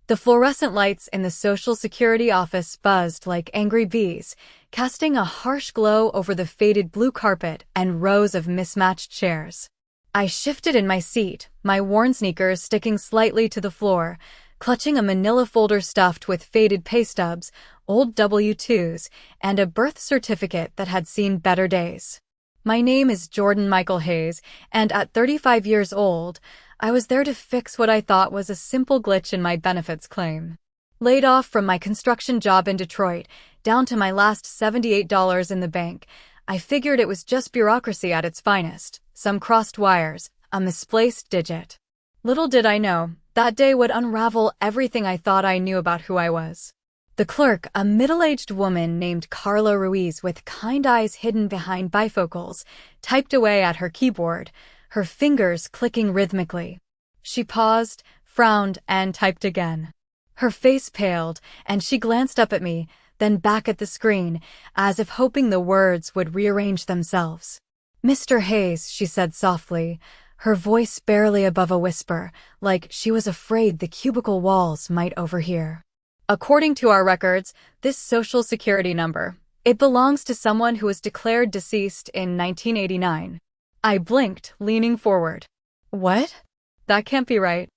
The fluorescent lights in the Social Security office buzzed like angry bees, casting a harsh glow over the faded blue carpet and rows of mismatched chairs. I shifted in my seat, my worn sneakers sticking slightly to the floor, clutching a manila folder stuffed with faded pay stubs, old W-2s, and a birth certificate that had seen better days. My name is Jordan Michael Hayes, and at 35 years old, I was there to fix what I thought was a simple glitch in my benefits claim. Laid off from my construction job in Detroit, down to my last $78 in the bank, I figured it was just bureaucracy at its finest, some crossed wires, a misplaced digit. Little did I know, that day would unravel everything I thought I knew about who I was. The clerk, a middle-aged woman named Carla Ruiz with kind eyes hidden behind bifocals, typed away at her keyboard, her fingers clicking rhythmically. She paused, frowned, and typed again. Her face paled, and she glanced up at me, then back at the screen, as if hoping the words would rearrange themselves. "Mr. Hayes," she said softly, her voice barely above a whisper, like she was afraid the cubicle walls might overhear. "According to our records, this Social Security number, it belongs to someone who was declared deceased in 1989. I blinked, leaning forward. "What? That can't be right.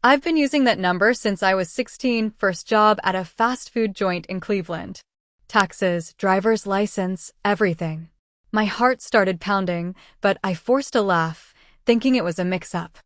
I've been using that number since I was 16, first job at a fast food joint in Cleveland. Taxes, driver's license, everything." My heart started pounding, but I forced a laugh, thinking it was a mix-up.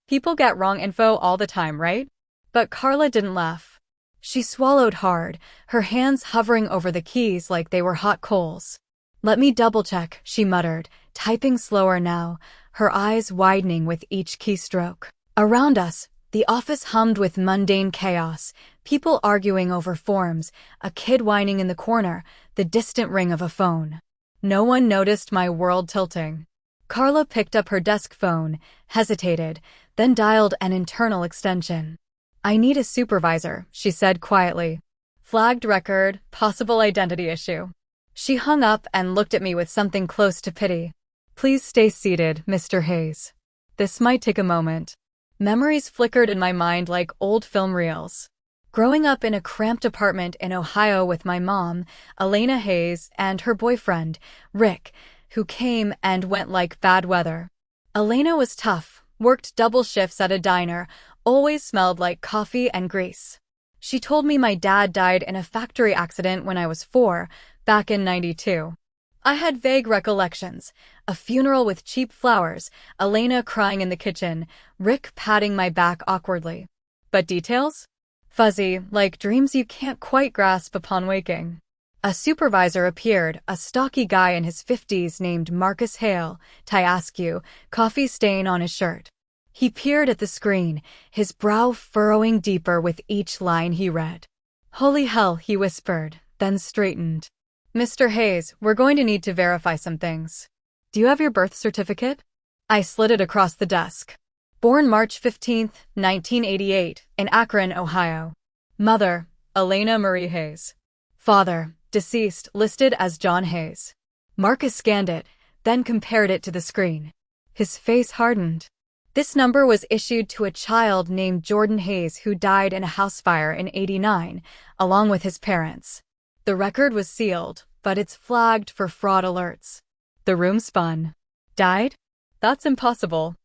People get wrong info all the time, right? But Carla didn't laugh. She swallowed hard, her hands hovering over the keys like they were hot coals. "Let me double-check," she muttered, typing slower now, her eyes widening with each keystroke. Around us, the office hummed with mundane chaos, people arguing over forms, a kid whining in the corner, the distant ring of a phone. No one noticed my world tilting. Carla picked up her desk phone, hesitated, then dialed an internal extension. "I need a supervisor," she said quietly. "Flagged record, possible identity issue." She hung up and looked at me with something close to pity. "Please stay seated, Mr. Hayes. This might take a moment." Memories flickered in my mind like old film reels. Growing up in a cramped apartment in Ohio with my mom, Elena Hayes, and her boyfriend, Rick, who came and went like bad weather. Elena was tough, worked double shifts at a diner, always smelled like coffee and grease. She told me my dad died in a factory accident when I was 4, back in '92. I had vague recollections, a funeral with cheap flowers, Elena crying in the kitchen, Rick patting my back awkwardly. But details? Fuzzy, like dreams you can't quite grasp upon waking. A supervisor appeared, a stocky guy in his 50s named Marcus Hale, tie askew, coffee stain on his shirt. He peered at the screen, his brow furrowing deeper with each line he read. "Holy hell," he whispered, then straightened. "Mr. Hayes, we're going to need to verify some things. Do you have your birth certificate?" I slid it across the desk. Born March 15, 1988, in Akron, Ohio. Mother, Elena Marie Hayes. Father, deceased, listed as John Hayes. Marcus scanned it, then compared it to the screen. His face hardened. This number was issued to a child named Jordan Hayes who died in a house fire in '89, along with his parents. The record was sealed, but it's flagged for fraud alerts. The room spun. "Died? That's impossible.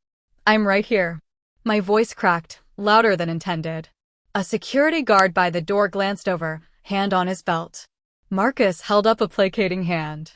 I'm right here." My voice cracked, louder than intended. A security guard by the door glanced over, hand on his belt. Marcus held up a placating hand.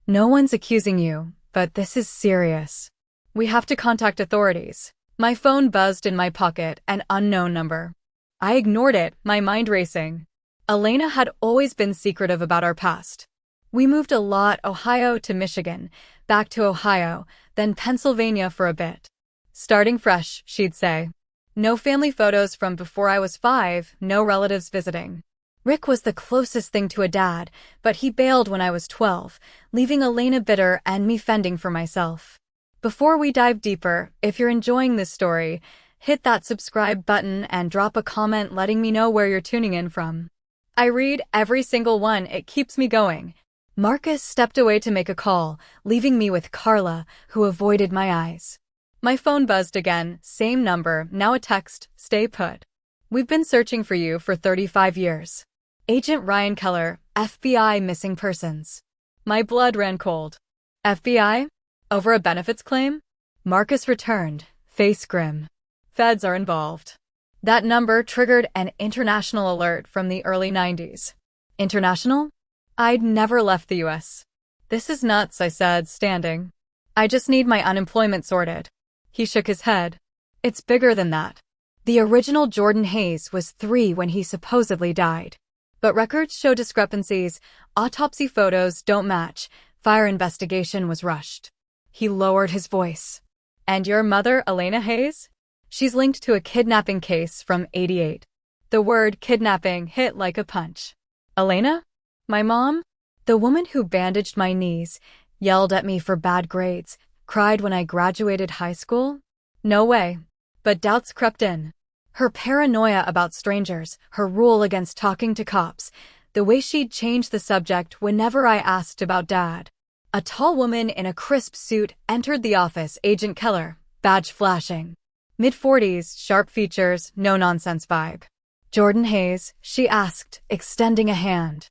"No one's accusing you, but this is serious. We have to contact authorities." My phone buzzed in my pocket, an unknown number. I ignored it, my mind racing. Elena had always been secretive about our past. We moved a lot, Ohio to Michigan, back to Ohio, then Pennsylvania for a bit. Starting fresh, she'd say. No family photos from before I was 5, no relatives visiting. Rick was the closest thing to a dad, but he bailed when I was 12, leaving Elena bitter and me fending for myself. Before we dive deeper, if you're enjoying this story, hit that subscribe button and drop a comment letting me know where you're tuning in from. I read every single one, it keeps me going. Marcus stepped away to make a call, leaving me with Carla, who avoided my eyes. My phone buzzed again, same number, now a text, "Stay put." We've been searching for you for 35 years. Agent Ryan Keller, FBI Missing Persons. My blood ran cold. FBI? Over a benefits claim? Marcus returned, face grim. Feds are involved. That number triggered an international alert from the early 90s. International? I'd never left the US. This is nuts, I said, standing. I just need my unemployment sorted. He shook his head. It's bigger than that. The original Jordan Hayes was 3 when he supposedly died. But records show discrepancies, autopsy photos don't match, fire investigation was rushed. He lowered his voice. And your mother, Elena Hayes? She's linked to a kidnapping case from '88. The word kidnapping hit like a punch. Elena? My mom? The woman who bandaged my knees, yelled at me for bad grades, cried when I graduated high school? No way. But doubts crept in. Her paranoia about strangers, her rule against talking to cops, the way she'd change the subject whenever I asked about Dad. A tall woman in a crisp suit entered the office, Agent Keller, badge flashing. Mid-40s, sharp features, no-nonsense vibe. Jordan Hayes, she asked, extending a hand.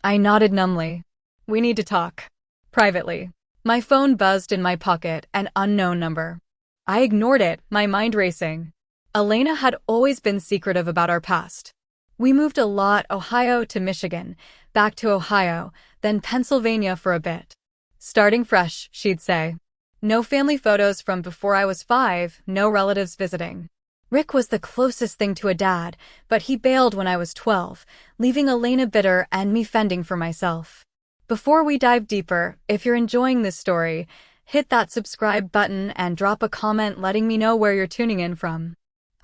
I nodded numbly. We need to talk. Privately. My phone buzzed in my pocket, an unknown number. I ignored it, my mind racing. Elena had always been secretive about our past. We moved a lot, Ohio to Michigan, back to Ohio, then Pennsylvania for a bit. Starting fresh, she'd say. No family photos from before I was 5, no relatives visiting. Rick was the closest thing to a dad, but he bailed when I was 12, leaving Elena bitter and me fending for myself. Before we dive deeper, if you're enjoying this story, hit that subscribe button and drop a comment letting me know where you're tuning in from.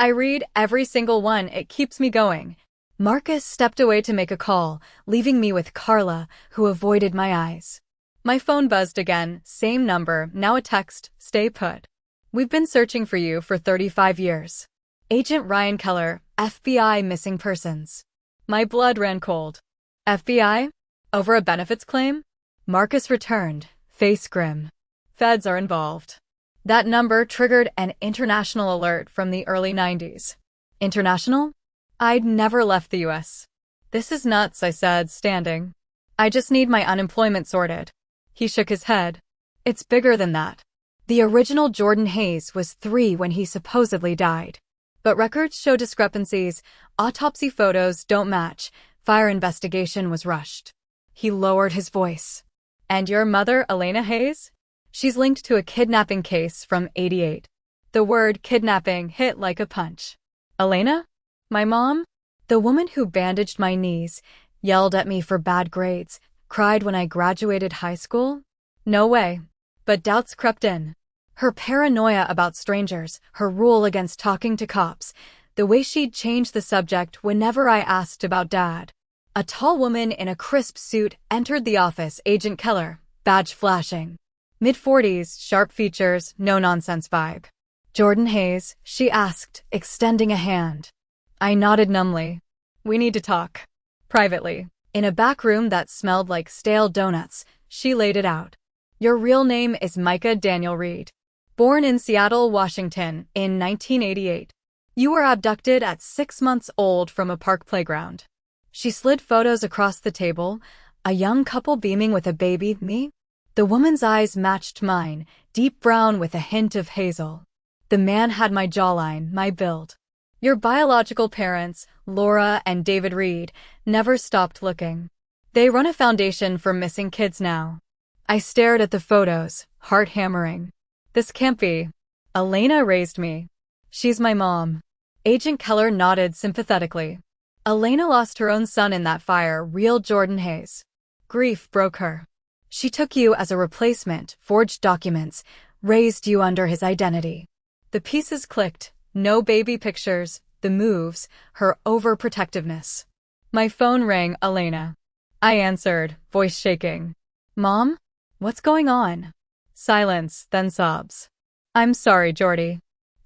I read every single one, it keeps me going. Marcus stepped away to make a call, leaving me with Carla, who avoided my eyes. My phone buzzed again, same number, now a text, stay put. We've been searching for you for 35 years. Agent Ryan Keller, FBI Missing Persons. My blood ran cold. FBI? Over a benefits claim? Marcus returned, face grim. Feds are involved. That number triggered an international alert from the early 90s. International? I'd never left the US. This is nuts, I said, standing. I just need my unemployment sorted. He shook his head. It's bigger than that. The original Jordan Hayes was 3 when he supposedly died. But records show discrepancies, autopsy photos don't match, fire investigation was rushed. He lowered his voice. And your mother, Elena Hayes? She's linked to a kidnapping case from '88. The word kidnapping hit like a punch. Elena? My mom? The woman who bandaged my knees, yelled at me for bad grades, cried when I graduated high school? No way. But doubts crept in. Her paranoia about strangers, her rule against talking to cops, the way she'd change the subject whenever I asked about Dad. A tall woman in a crisp suit entered the office, Agent Keller, badge flashing. Mid-40s, sharp features, no-nonsense vibe. Jordan Hayes, she asked, extending a hand. I nodded numbly. We need to talk. Privately. In a back room that smelled like stale donuts, she laid it out. Your real name is Micah Reed. Born in Seattle, Washington, in 1988. You were abducted at 6 months old from a park playground. She slid photos across the table, a young couple beaming with a baby, me? The woman's eyes matched mine, deep brown with a hint of hazel. The man had my jawline, my build. Your biological parents, Laura and David Reed, never stopped looking. They run a foundation for missing kids now. I stared at the photos, heart hammering. This can't be. Elena raised me. She's my mom. Agent Keller nodded sympathetically. Elena lost her own son in that fire, real Jordan Hayes. Grief broke her. She took you as a replacement, forged documents, raised you under his identity. The pieces clicked, no baby pictures, the moves, her overprotectiveness. My phone rang, Elena. I answered, voice shaking. Mom? What's going on? Silence, then sobs. I'm sorry, Jordy.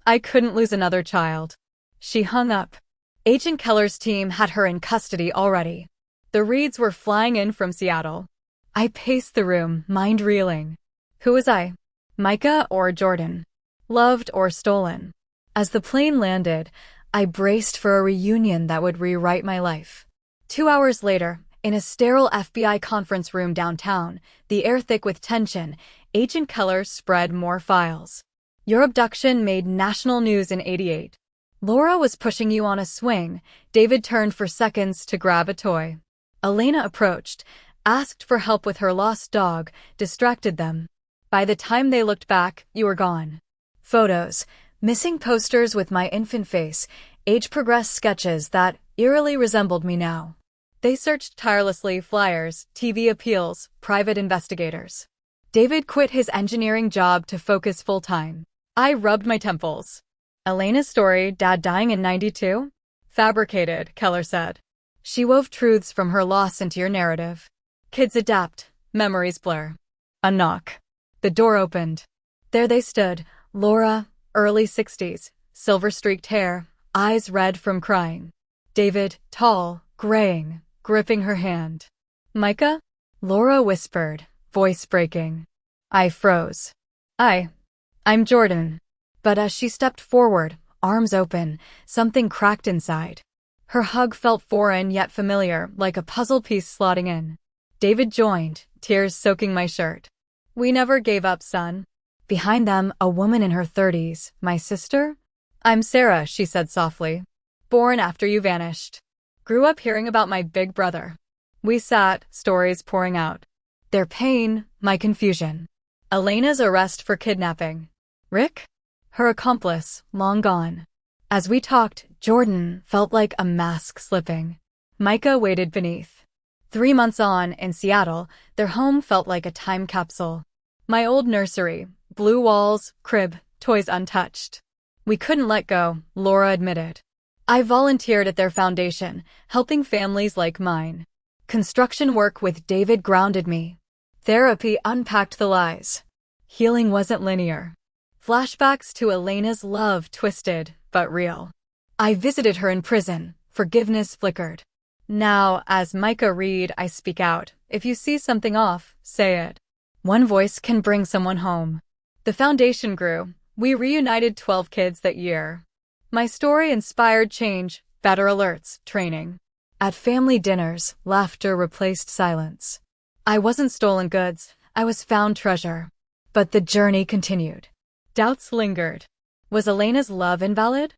I couldn't lose another child. She hung up. Agent Keller's team had her in custody already. The Reeds were flying in from Seattle. I paced the room, mind reeling. Who was I? Micah or Jordan? Loved or stolen? As the plane landed, I braced for a reunion that would rewrite my life. 2 hours later, in a sterile FBI conference room downtown, the air thick with tension, Agent Keller spread more files. Your abduction made national news in '88. Laura was pushing you on a swing. David turned for seconds to grab a toy. Elena approached, asked for help with her lost dog, distracted them. By the time they looked back, you were gone. Photos, missing posters with my infant face, age-progressed sketches that eerily resembled me now. They searched tirelessly, flyers, TV appeals, private investigators. David quit his engineering job to focus full-time. I rubbed my temples. Elena's story, Dad dying in '92? Fabricated, Keller said. She wove truths from her loss into your narrative. Kids adapt, memories blur. A knock. The door opened. There they stood, Laura, early 60s, silver-streaked hair, eyes red from crying. David, tall, graying, gripping her hand. Micah? Laura whispered, voice breaking. I froze. I'm Jordan. But as she stepped forward, arms open, something cracked inside. Her hug felt foreign yet familiar, like a puzzle piece slotting in. David joined, tears soaking my shirt. We never gave up, son. Behind them, a woman in her 30s, my sister? I'm Sarah, she said softly. Born after you vanished. Grew up hearing about my big brother. We sat, stories pouring out. Their pain, my confusion. Elena's arrest for kidnapping. Rick? Her accomplice, long gone. As we talked, Jordan felt like a mask slipping. Micah waited beneath. 3 months on, in Seattle, their home felt like a time capsule. My old nursery, blue walls, crib, toys untouched. We couldn't let go, Laura admitted. I volunteered at their foundation, helping families like mine. Construction work with David grounded me. Therapy unpacked the lies. Healing wasn't linear. Flashbacks to Elena's love twisted, but real. I visited her in prison. Forgiveness flickered. Now, as Micah Reed, I speak out. If you see something off, say it. One voice can bring someone home. The foundation grew. We reunited 12 kids that year. My story inspired change, better alerts, training. At family dinners, laughter replaced silence. I wasn't stolen goods. I was found treasure. But the journey continued. Doubts lingered. Was Elena's love invalid?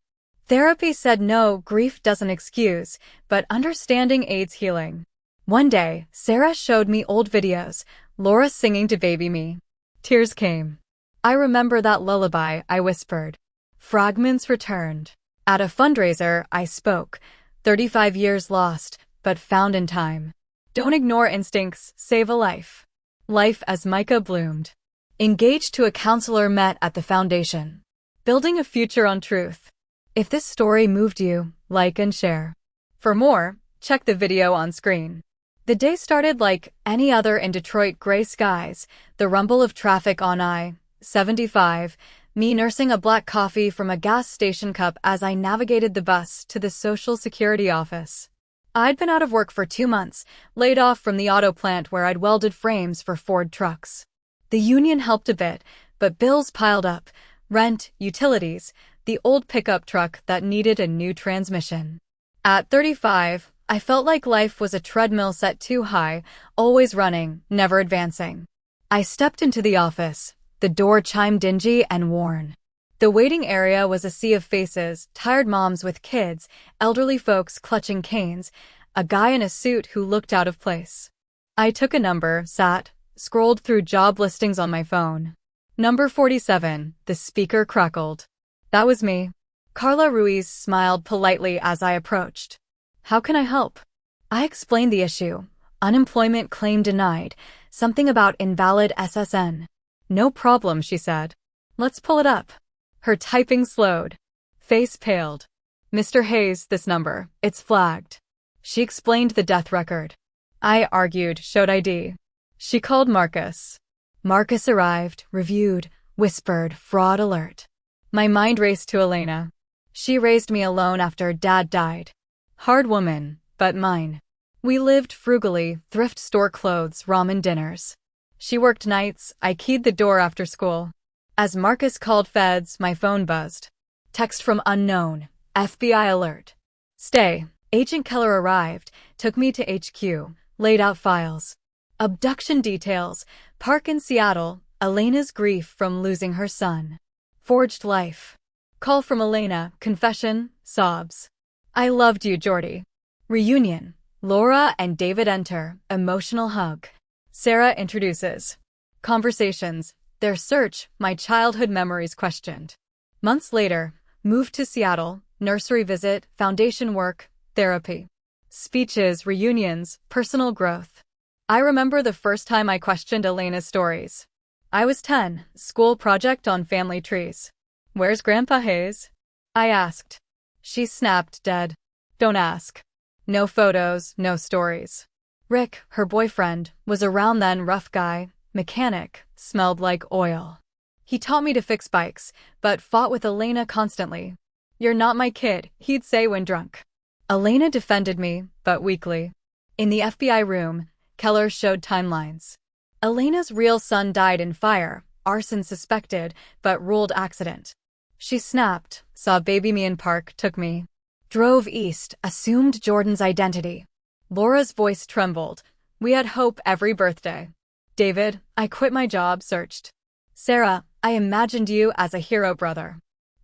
Therapy said no, grief doesn't excuse, but understanding aids healing. One day, Sarah showed me old videos, Laura singing to baby me. Tears came. I remember that lullaby, I whispered. Fragments returned. At a fundraiser, I spoke. 35 years lost, but found in time. Don't ignore instincts, save a life. Life as Micah bloomed. Engaged to a counselor met at the foundation. Building a future on truth. If this story moved you, like and share. For more, check the video on screen. The day started like any other in Detroit. Gray skies, the rumble of traffic on I-75, me nursing a black coffee from a gas station cup as I navigated the bus to the Social Security office. I'd been out of work for 2 months, laid off from the auto plant where I'd welded frames for Ford trucks. The union helped a bit, but bills piled up. Rent, utilities, the old pickup truck that needed a new transmission. At 35, I felt like life was a treadmill set too high, always running, never advancing. I stepped into the office. The door chimed dingy and worn. The waiting area was a sea of faces, tired moms with kids, elderly folks clutching canes, a guy in a suit who looked out of place. I took a number, sat, scrolled through job listings on my phone. Number 47, the speaker crackled. That was me. Carla Ruiz smiled politely as I approached. How can I help? I explained the issue. Unemployment claim denied. Something about invalid SSN. No problem, she said. Let's pull it up. Her typing slowed. Face paled. Mr. Hayes, this number. It's flagged. She explained the death record. I argued, showed ID. She called Marcus. Marcus arrived, reviewed, whispered, fraud alert. My mind raced to Elena. She raised me alone after Dad died. Hard woman, but mine. We lived frugally, thrift store clothes, ramen dinners. She worked nights, I keyed the door after school. As Marcus called feds, my phone buzzed. Text from unknown. FBI alert. Stay. Agent Keller arrived, took me to HQ, laid out files. Abduction details, park in Seattle, Elena's grief from losing her son. Forged life. Call from Elena, confession, sobs. I loved you, Jordy. Reunion. Laura and David enter, emotional hug. Sarah introduces. Conversations. Their search, my childhood memories questioned. Months later, moved to Seattle, nursery visit, foundation work, therapy. Speeches, reunions, personal growth. I remember the first time I questioned Elena's stories. I was 10, school project on family trees. Where's Grandpa Hayes? I asked. She snapped dead. Don't ask. No photos, no stories. Rick, her boyfriend, was around then, rough guy, mechanic, smelled like oil. He taught me to fix bikes, but fought with Elena constantly. You're not my kid, he'd say when drunk. Elena defended me, but weakly. In the FBI room, Keller showed timelines. Elena's real son died in fire, arson suspected, but ruled accident. She snapped, saw baby me in park, took me. Drove east, assumed Jordan's identity. Laura's voice trembled. We had hope every birthday. David, I quit my job, searched. Sarah, I imagined you as a hero brother.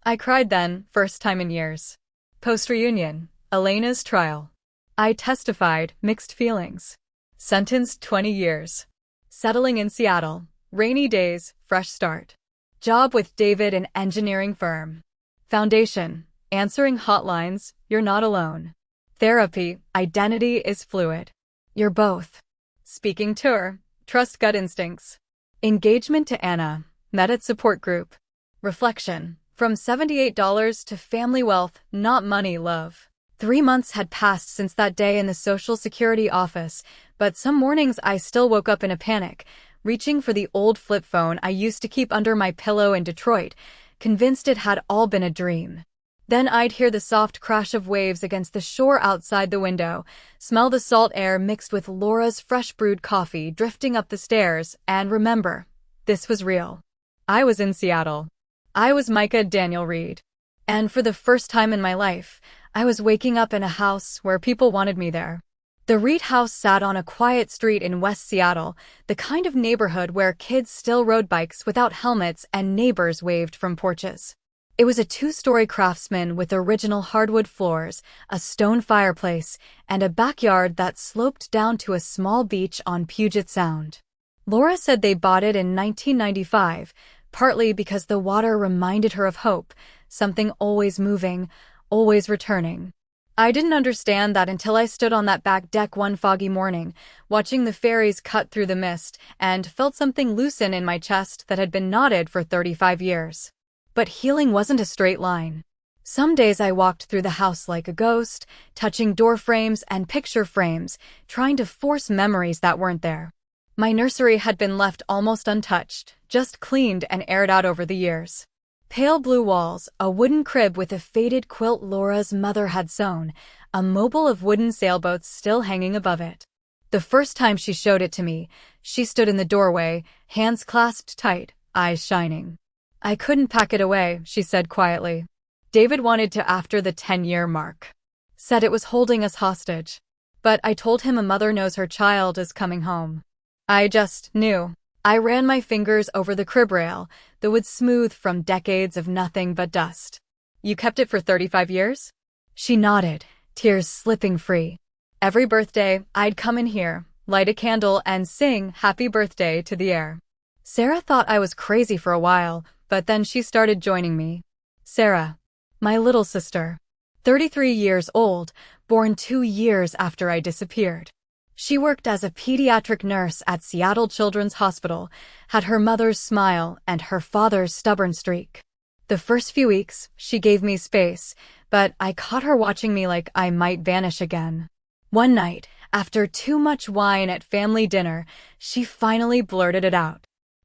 I cried then, first time in years. Post-reunion, Elena's trial. I testified, mixed feelings. Sentenced 20 years. Settling in Seattle, rainy days, fresh start. Job with David, an engineering firm. Foundation, answering hotlines, you're not alone. Therapy, identity is fluid. You're both. Speaking tour, trust gut instincts. Engagement to Anna, met at support group. Reflection, from $78 to family wealth, not money, love. 3 months had passed since that day in the Social Security office, but some mornings I still woke up in a panic, reaching for the old flip phone I used to keep under my pillow in Detroit, convinced it had all been a dream. Then I'd hear the soft crash of waves against the shore outside the window, smell the salt air mixed with Laura's fresh brewed coffee drifting up the stairs, and remember, this was real. I was in Seattle. I was Micah Reed. And for the first time in my life, I was waking up in a house where people wanted me there. The Reed house sat on a quiet street in West Seattle, the kind of neighborhood where kids still rode bikes without helmets and neighbors waved from porches. It was a 2-story craftsman with original hardwood floors, a stone fireplace, and a backyard that sloped down to a small beach on Puget Sound. Laura said they bought it in 1995, partly because the water reminded her of hope, something always moving, always returning. I didn't understand that until I stood on that back deck one foggy morning, watching the ferries cut through the mist, and felt something loosen in my chest that had been knotted for 35 years. But healing wasn't a straight line. Some days I walked through the house like a ghost, touching door frames and picture frames, trying to force memories that weren't there. My nursery had been left almost untouched, just cleaned and aired out over the years. Pale blue walls, a wooden crib with a faded quilt Laura's mother had sewn, a mobile of wooden sailboats still hanging above it. The first time she showed it to me, she stood in the doorway, hands clasped tight, eyes shining. I couldn't pack it away, she said quietly. David wanted to after the 10-year mark. Said it was holding us hostage. But I told him a mother knows her child is coming home. I just knew. I ran my fingers over the crib rail, the wood smooth from decades of nothing but dust. You kept it for 35 years? She nodded, tears slipping free. Every birthday, I'd come in here, light a candle, and sing happy birthday to the air. Sarah thought I was crazy for a while, but then she started joining me. Sarah, my little sister, 33 years old, born 2 years after I disappeared. She worked as a pediatric nurse at Seattle Children's Hospital, had her mother's smile and her father's stubborn streak. The first few weeks, she gave me space, but I caught her watching me like I might vanish again. One night, after too much wine at family dinner, she finally blurted it out.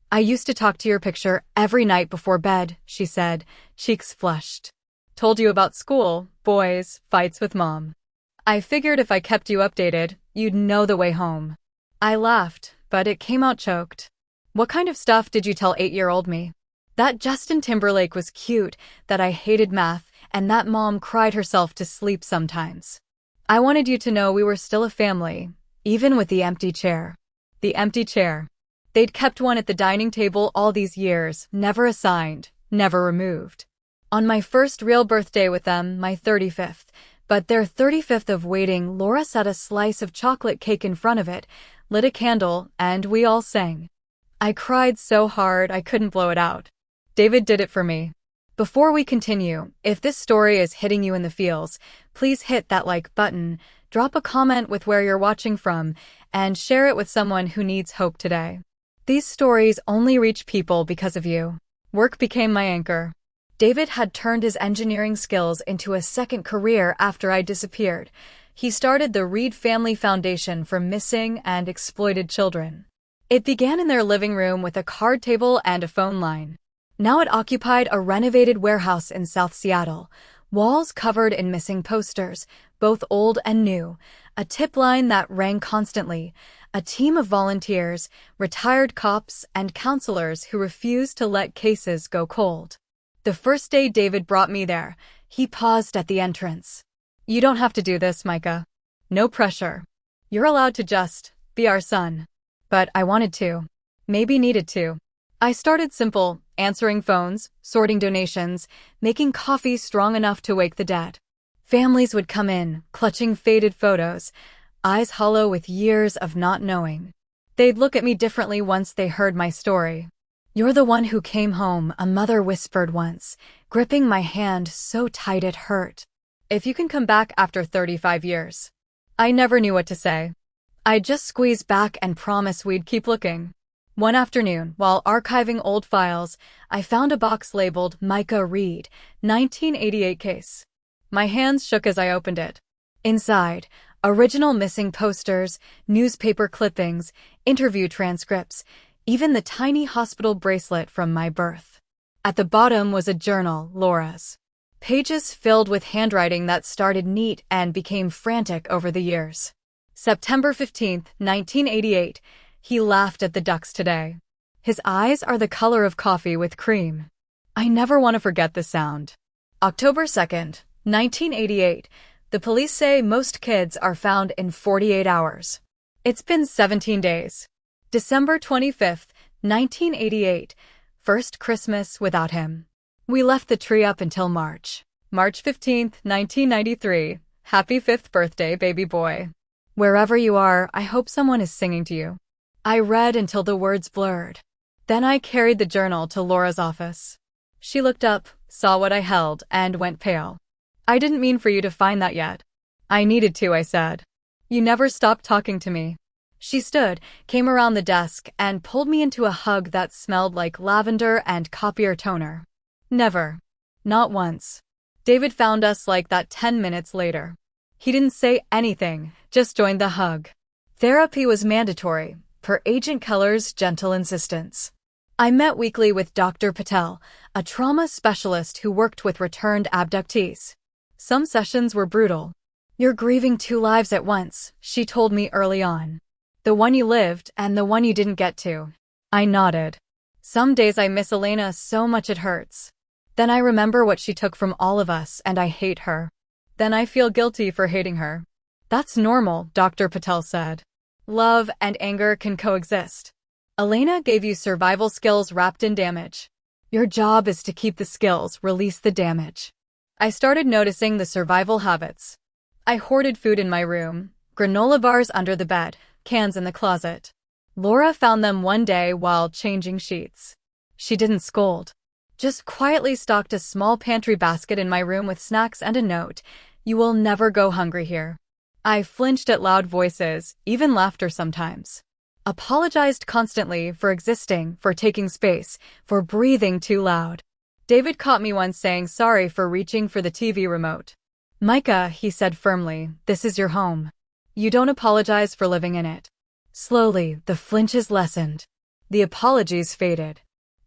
I used to talk to your picture every night before bed, she said, cheeks flushed. Told you about school, boys, fights with mom. I figured if I kept you updated, you'd know the way home. I laughed, but it came out choked. What kind of stuff did you tell 8-year-old me? That Justin Timberlake was cute, that I hated math, and that mom cried herself to sleep sometimes. I wanted you to know we were still a family, even with the empty chair. The empty chair. They'd kept one at the dining table all these years, never assigned, never removed. On my first real birthday with them, my 35th, but their 35th of waiting, Laura set a slice of chocolate cake in front of it, lit a candle, and we all sang. I cried so hard I couldn't blow it out. David did it for me. Before we continue, if this story is hitting you in the feels, please hit that like button, drop a comment with where you're watching from, and share it with someone who needs hope today. These stories only reach people because of you. Work became my anchor. David had turned his engineering skills into a second career after I disappeared. He started the Reed Family Foundation for missing and exploited children. It began in their living room with a card table and a phone line. Now it occupied a renovated warehouse in South Seattle, walls covered in missing posters, both old and new, a tip line that rang constantly, a team of volunteers, retired cops, and counselors who refused to let cases go cold. The first day David brought me there, he paused at the entrance. You don't have to do this, Micah. No pressure. You're allowed to just be our son. But I wanted to. Maybe needed to. I started simple, answering phones, sorting donations, making coffee strong enough to wake the dead. Families would come in, clutching faded photos, eyes hollow with years of not knowing. They'd look at me differently once they heard my story. You're the one who came home, a mother whispered once, gripping my hand so tight it hurt. If you can come back after 35 years. I never knew what to say. I'd just squeeze back and promise we'd keep looking. One afternoon, while archiving old files, I found a box labeled Micah Reed, 1988 case. My hands shook as I opened it. Inside, original missing posters, newspaper clippings, interview transcripts, even the tiny hospital bracelet from my birth. At the bottom was a journal, Laura's. Pages filled with handwriting that started neat and became frantic over the years. September 15, 1988. He laughed at the ducks today. His eyes are the color of coffee with cream. I never want to forget the sound. October 2nd, 1988. The police say most kids are found in 48 hours. It's been 17 days. December 25th, 1988. First Christmas without him. We left the tree up until March. March 15th, 1993. Happy 5th birthday, baby boy. Wherever you are, I hope someone is singing to you. I read until the words blurred. Then I carried the journal to Laura's office. She looked up, saw what I held, and went pale. I didn't mean for you to find that yet. I needed to, I said. You never stopped talking to me. She stood, came around the desk, and pulled me into a hug that smelled like lavender and copier toner. Never. Not once. David found us like that 10 minutes later. He didn't say anything, just joined the hug. Therapy was mandatory, per Agent Keller's gentle insistence. I met weekly with Dr. Patel, a trauma specialist who worked with returned abductees. Some sessions were brutal. You're grieving two lives at once, she told me early on. The one you lived and the one you didn't get to. I nodded. Some days I miss Elena so much it hurts. Then I remember what she took from all of us and I hate her. Then I feel guilty for hating her. That's normal, Dr. Patel said. Love and anger can coexist. Elena gave you survival skills wrapped in damage. Your job is to keep the skills, release the damage. I started noticing the survival habits. I hoarded food in my room, granola bars under the bed, cans in the closet. Laura found them one day while changing sheets. She didn't scold. Just quietly stocked a small pantry basket in my room with snacks and a note. You will never go hungry here. I flinched at loud voices, even laughter sometimes. Apologized constantly for existing, for taking space, for breathing too loud. David caught me once saying sorry for reaching for the TV remote. Micah, he said firmly, this is your home. You don't apologize for living in it. Slowly, the flinches lessened. The apologies faded.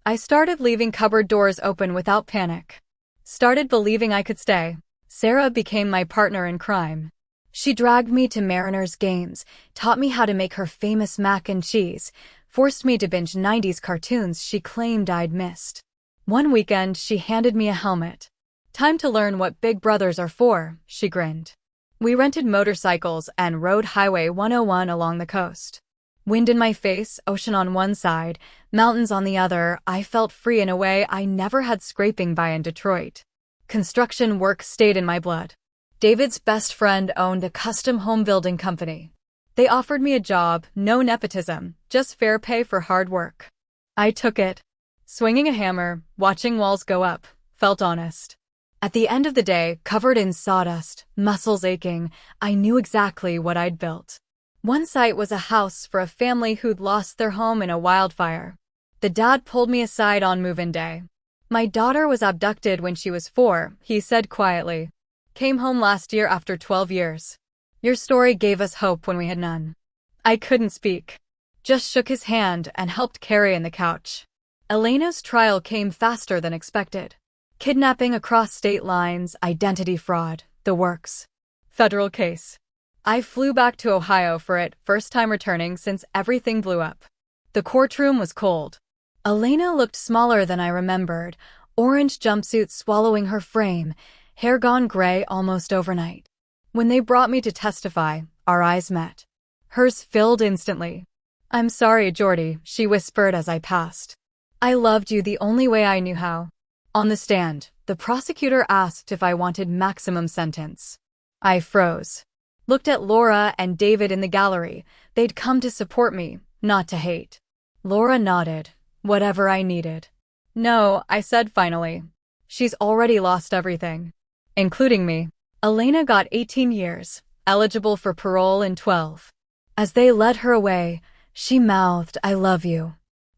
I started leaving cupboard doors open without panic. Started believing I could stay. Sarah became my partner in crime. She dragged me to Mariners games, taught me how to make her famous mac and cheese, forced me to binge 90s cartoons she claimed I'd missed. One weekend, she handed me a helmet. Time to learn what big brothers are for, she grinned. We rented motorcycles and rode Highway 101 along the coast. Wind in my face, ocean on one side, mountains on the other. I felt free in a way I never had scraping by in Detroit. Construction work stayed in my blood. David's best friend owned a custom home building company. They offered me a job, no nepotism, just fair pay for hard work. I took it. Swinging a hammer, watching walls go up, felt honest. At the end of the day, covered in sawdust, muscles aching, I knew exactly what I'd built. One site was a house for a family who'd lost their home in a wildfire. The dad pulled me aside on move-in day. My daughter was abducted when she was 4, he said quietly. Came home last year after 12 years. Your story gave us hope when we had none. I couldn't speak. Just shook his hand and helped carry in the couch. Elena's trial came faster than expected. Kidnapping across state lines, identity fraud, the works. Federal case. I flew back to Ohio for it, first time returning since everything blew up. The courtroom was cold. Elena looked smaller than I remembered, orange jumpsuit swallowing her frame, hair gone gray almost overnight. When they brought me to testify, our eyes met. Hers filled instantly. I'm sorry, Jordy, she whispered as I passed. I loved you the only way I knew how. On the stand, the prosecutor asked if I wanted maximum sentence. I froze. Looked at Laura and David in the gallery. They'd come to support me, not to hate. Laura nodded. Whatever I needed. No, I said finally. She's already lost everything. Including me. Elena got 18 years, eligible for parole in 12. As they led her away, she mouthed, I love you.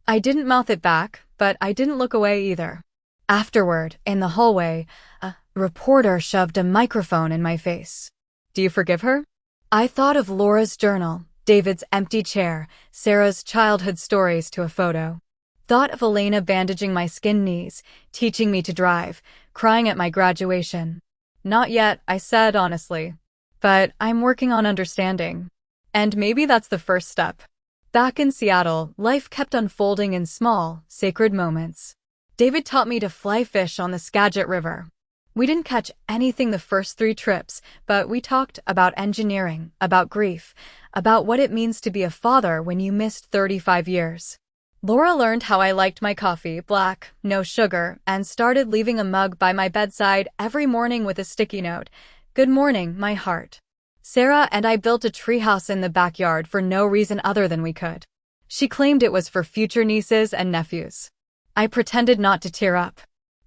I didn't mouth it back, but I didn't look away either. Afterward, in the hallway, a reporter shoved a microphone in my face. Do you forgive her? I thought of Laura's journal, David's empty chair, Sarah's childhood stories to a photo. Thought of Elena bandaging my skinned knees, teaching me to drive, crying at my graduation. Not yet, I said honestly. But I'm working on understanding. And maybe that's the first step. Back in Seattle, life kept unfolding in small, sacred moments. David taught me to fly fish on the Skagit River. We didn't catch anything the first 3 trips, but we talked about engineering, about grief, about what it means to be a father when you missed 35 years. Laura learned how I liked my coffee, black, no sugar, and started leaving a mug by my bedside every morning with a sticky note. Good morning, my heart. Sarah and I built a treehouse in the backyard for no reason other than we could. She claimed it was for future nieces and nephews. I pretended not to tear up.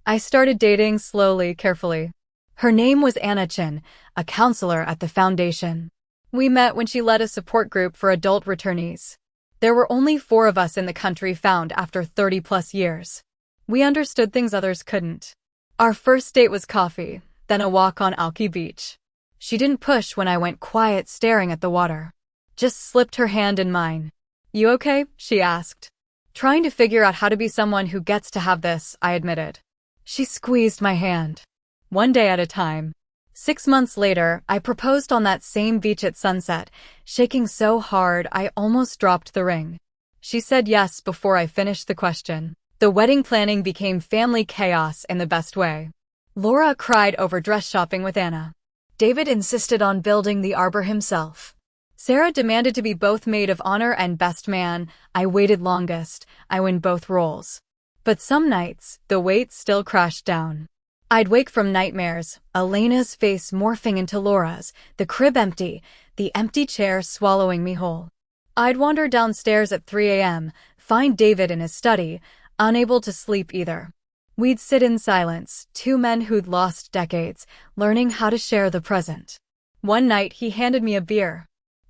I started dating slowly, carefully. Her name was Anna Chin, a counselor at the foundation. We met when she led a support group for adult returnees. There were only 4 of us in the country found after 30-plus years. We understood things others couldn't. Our first date was coffee, then a walk on Alki Beach. She didn't push when I went quiet staring at the water. Just slipped her hand in mine. You okay? She asked. Trying to figure out how to be someone who gets to have this, I admitted. She squeezed my hand. One day at a time. 6 months later, I proposed on that same beach at sunset, shaking so hard I almost dropped the ring. She said yes before I finished the question. The wedding planning became family chaos in the best way. Laura cried over dress shopping with Anna. David insisted on building the arbor himself. Sarah demanded to be both maid of honor and best man. I waited longest. I win both roles. But some nights, the weight still crashed down. I'd wake from nightmares, Elena's face morphing into Laura's, the crib empty, the empty chair swallowing me whole. I'd wander downstairs at 3 a.m., find David in his study, unable to sleep either. We'd sit in silence, 2 men who'd lost decades, learning how to share the present. One night he handed me a beer.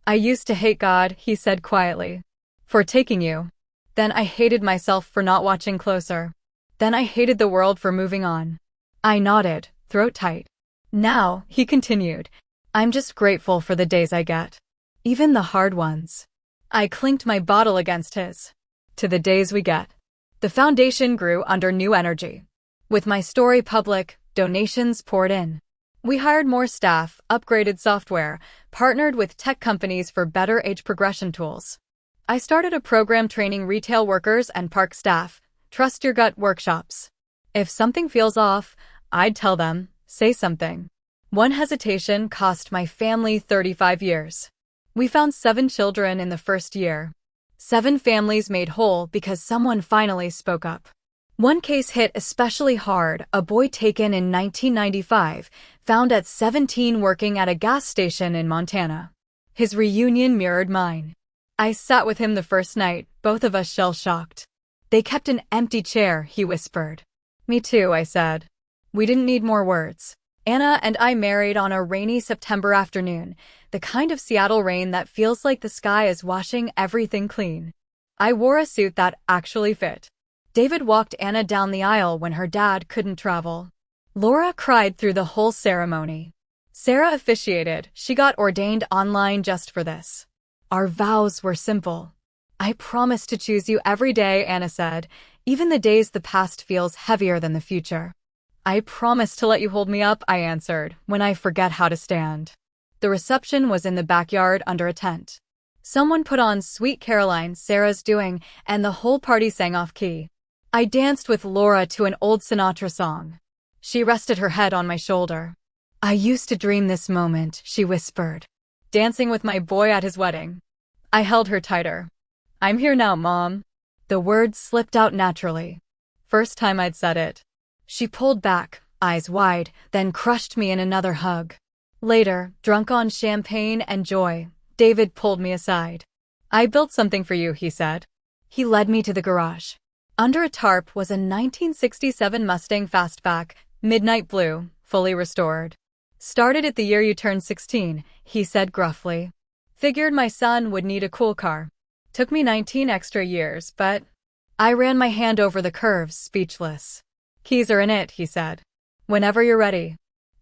I used to hate God, he said quietly, for taking you. Then I hated myself for not watching closer. Then I hated the world for moving on. I nodded, throat tight. Now, he continued, I'm just grateful for the days I get. Even the hard ones. I clinked my bottle against his. To the days we get. The foundation grew under new energy. With my story public, donations poured in. We hired more staff, upgraded software, partnered with tech companies for better age progression tools. I started a program training retail workers and park staff, Trust Your Gut workshops. If something feels off, I'd tell them, say something. One hesitation cost my family 35 years. We found 7 children in the first year. 7 families made whole because someone finally spoke up. One case hit especially hard, a boy taken in 1995, found at 17 working at a gas station in Montana. His reunion mirrored mine. I sat with him the first night, both of us shell-shocked. They kept an empty chair, he whispered. Me too, I said. We didn't need more words. Anna and I married on a rainy September afternoon, the kind of Seattle rain that feels like the sky is washing everything clean. I wore a suit that actually fit. David walked Anna down the aisle when her dad couldn't travel. Laura cried through the whole ceremony. Sarah officiated. She got ordained online just for this. Our vows were simple. I promise to choose you every day, Anna said, even the days the past feels heavier than the future. I promise to let you hold me up, I answered, when I forget how to stand. The reception was in the backyard under a tent. Someone put on Sweet Caroline, Sarah's doing, and the whole party sang off key. I danced with Laura to an old Sinatra song. She rested her head on my shoulder. I used to dream this moment, she whispered. Dancing with my boy at his wedding. I held her tighter. I'm here now, Mom. The words slipped out naturally. First time I'd said it. She pulled back, eyes wide, then crushed me in another hug. Later, drunk on champagne and joy, David pulled me aside. I built something for you, he said. He led me to the garage. Under a tarp was a 1967 Mustang Fastback, midnight blue, fully restored. Started it the year you turned 16, he said gruffly. Figured my son would need a cool car. Took me 19 extra years, but I ran my hand over the curves, speechless. Keys are in it, he said. Whenever you're ready.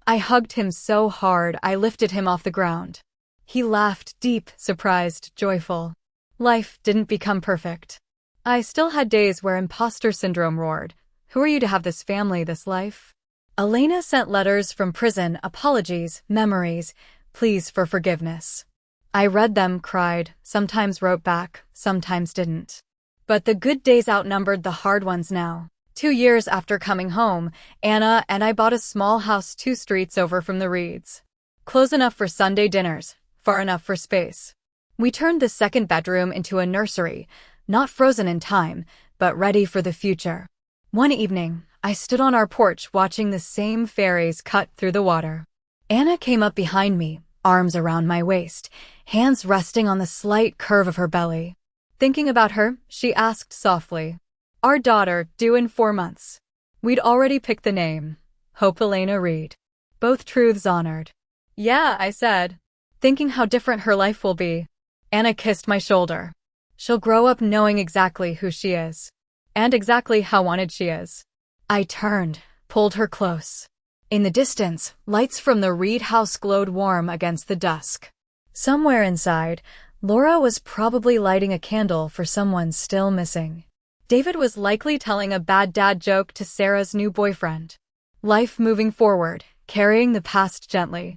I hugged him so hard I lifted him off the ground. He laughed, deep, surprised, joyful. Life didn't become perfect. I still had days where imposter syndrome roared. Who are you to have this family, this life? Elena sent letters from prison, apologies, memories, pleas for forgiveness. I read them, cried, sometimes wrote back, sometimes didn't. But the good days outnumbered the hard ones now. 2 years after coming home, Anna and I bought a small house 2 streets over from the Reeds. Close enough for Sunday dinners, far enough for space. We turned the second bedroom into a nursery, not frozen in time, but ready for the future. One evening, I stood on our porch watching the same fairies cut through the water. Anna came up behind me, arms around my waist, hands resting on the slight curve of her belly. Thinking about her, she asked softly. Our daughter, due in 4 months. We'd already picked the name. Hope Elena Reed. Both truths honored. Yeah, I said, thinking how different her life will be. Anna kissed my shoulder. She'll grow up knowing exactly who she is. And exactly how wanted she is. I turned, pulled her close. In the distance, lights from the Reed house glowed warm against the dusk. Somewhere inside, Laura was probably lighting a candle for someone still missing. David was likely telling a bad dad joke to Sarah's new boyfriend. Life moving forward, carrying the past gently.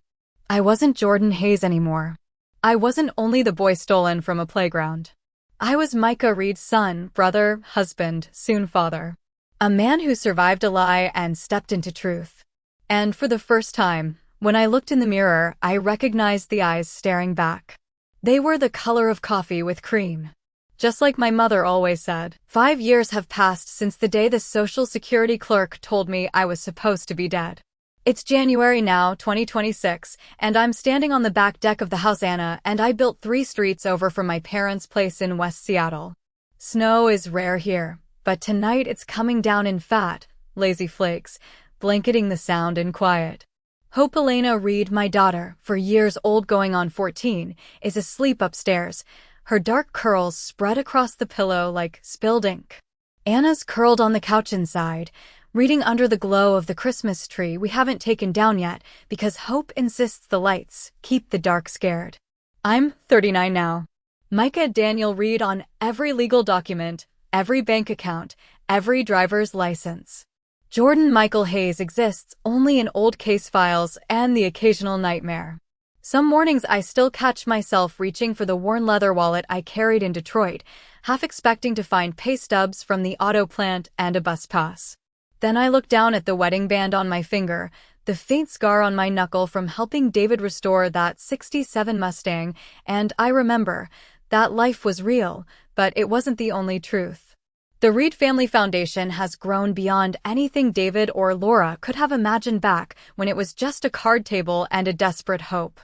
I wasn't Jordan Hayes anymore. I wasn't only the boy stolen from a playground. I was Micah Reed's son, brother, husband, soon father. A man who survived a lie and stepped into truth. And for the first time, when I looked in the mirror, I recognized the eyes staring back. They were the color of coffee with cream. Just like my mother always said. 5 years have passed since the day the Social Security clerk told me I was supposed to be dead. It's January now, 2026, and I'm standing on the back deck of the house Anna and I built 3 streets over from my parents' place in West Seattle. Snow is rare here, but tonight it's coming down in fat, lazy flakes, blanketing the sound in quiet. Hope Elena Reed, my daughter, 4 years old going on 14, is asleep upstairs, her dark curls spread across the pillow like spilled ink. Anna's curled on the couch inside, reading under the glow of the Christmas tree we haven't taken down yet because Hope insists the lights keep the dark scared. I'm 39 now. Micah Daniel Reed on every legal document, every bank account, every driver's license. Jordan Michael Hayes exists only in old case files and the occasional nightmare. Some mornings I still catch myself reaching for the worn leather wallet I carried in Detroit, half expecting to find pay stubs from the auto plant and a bus pass. Then I look down at the wedding band on my finger, the faint scar on my knuckle from helping David restore that '67 Mustang, and I remember that life was real, but it wasn't the only truth. The Reed Family Foundation has grown beyond anything David or Laura could have imagined back when it was just a card table and a desperate hope.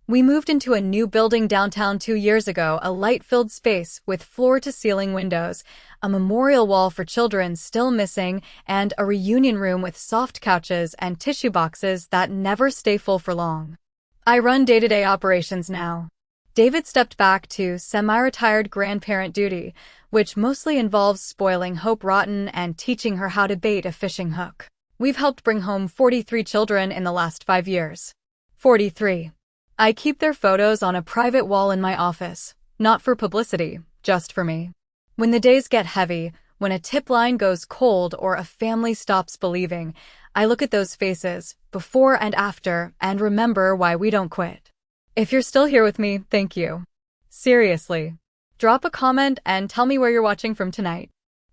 We moved into a new building downtown 2 years ago, a light-filled space with floor-to-ceiling windows, a memorial wall for children still missing, and a reunion room with soft couches and tissue boxes that never stay full for long. I run day-to-day operations now. David stepped back to semi-retired grandparent duty, which mostly involves spoiling Hope rotten and teaching her how to bait a fishing hook. We've helped bring home 43 children in the last 5 years. 43. I keep their photos on a private wall in my office, not for publicity, just for me. When the days get heavy, when a tip line goes cold or a family stops believing, I look at those faces, before and after, and remember why we don't quit. If you're still here with me, thank you. Seriously. Drop a comment and tell me where you're watching from tonight.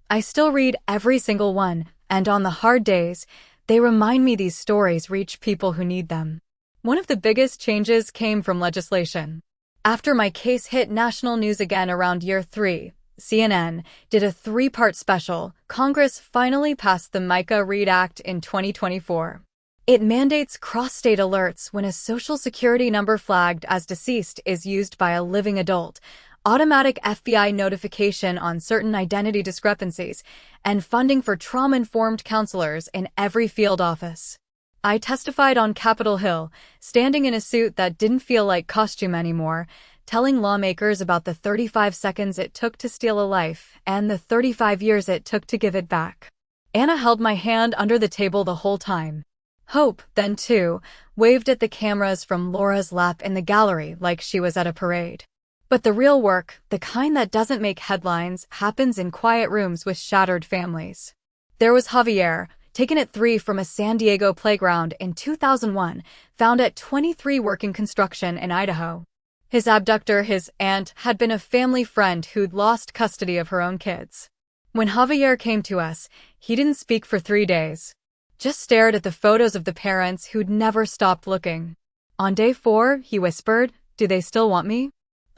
I still read every single one, and on the hard days, they remind me these stories reach people who need them. One of the biggest changes came from legislation. After my case hit national news again around year 3, CNN did a 3-part special. Congress finally passed the Micah Reed Act in 2024. It mandates cross-state alerts when a Social Security number flagged as deceased is used by a living adult, automatic FBI notification on certain identity discrepancies, and funding for trauma-informed counselors in every field office. I testified on Capitol Hill, standing in a suit that didn't feel like costume anymore, telling lawmakers about the 35 seconds it took to steal a life and the 35 years it took to give it back. Anna held my hand under the table the whole time. Hope, then too, waved at the cameras from Laura's lap in the gallery like she was at a parade. But the real work, the kind that doesn't make headlines, happens in quiet rooms with shattered families. There was Javier, taken at 3 from a San Diego playground in 2001, found at 23 working construction in Idaho. His abductor, his aunt, had been a family friend who'd lost custody of her own kids. When Javier came to us, he didn't speak for 3 days. Just stared at the photos of the parents who'd never stopped looking. On day 4, he whispered, "Do they still want me?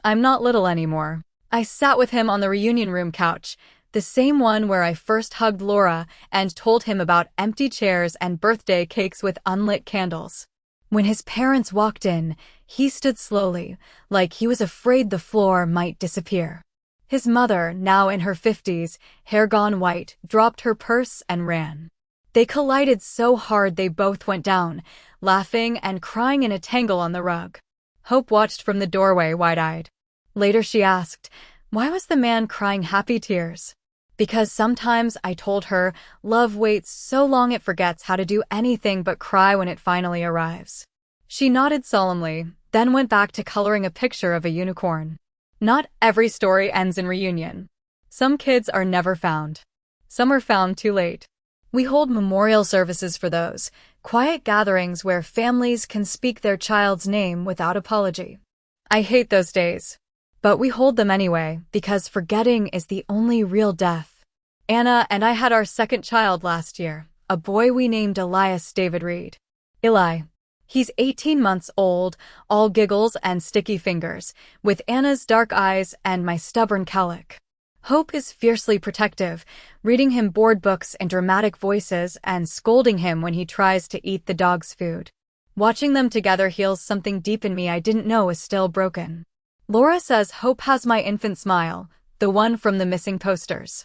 I'm not little anymore." I sat with him on the reunion room couch, the same one where I first hugged Laura and told him about empty chairs and birthday cakes with unlit candles. When his parents walked in, he stood slowly, like he was afraid the floor might disappear. His mother, now in her 50s, hair gone white, dropped her purse and ran. They collided so hard they both went down, laughing and crying in a tangle on the rug. Hope watched from the doorway wide-eyed. Later she asked, why was the man crying happy tears? Because sometimes, I told her, love waits so long it forgets how to do anything but cry when it finally arrives. She nodded solemnly, then went back to coloring a picture of a unicorn. Not every story ends in reunion. Some kids are never found. Some are found too late. We hold memorial services for those, quiet gatherings where families can speak their child's name without apology. I hate those days. But we hold them anyway, because forgetting is the only real death. Anna and I had our second child last year, a boy we named Elias David Reed. Eli. He's 18 months old, all giggles and sticky fingers, with Anna's dark eyes and my stubborn cowlick. Hope is fiercely protective, reading him board books in dramatic voices and scolding him when he tries to eat the dog's food. Watching them together heals something deep in me I didn't know was still broken. Laura says Hope has my infant smile, the one from the missing posters.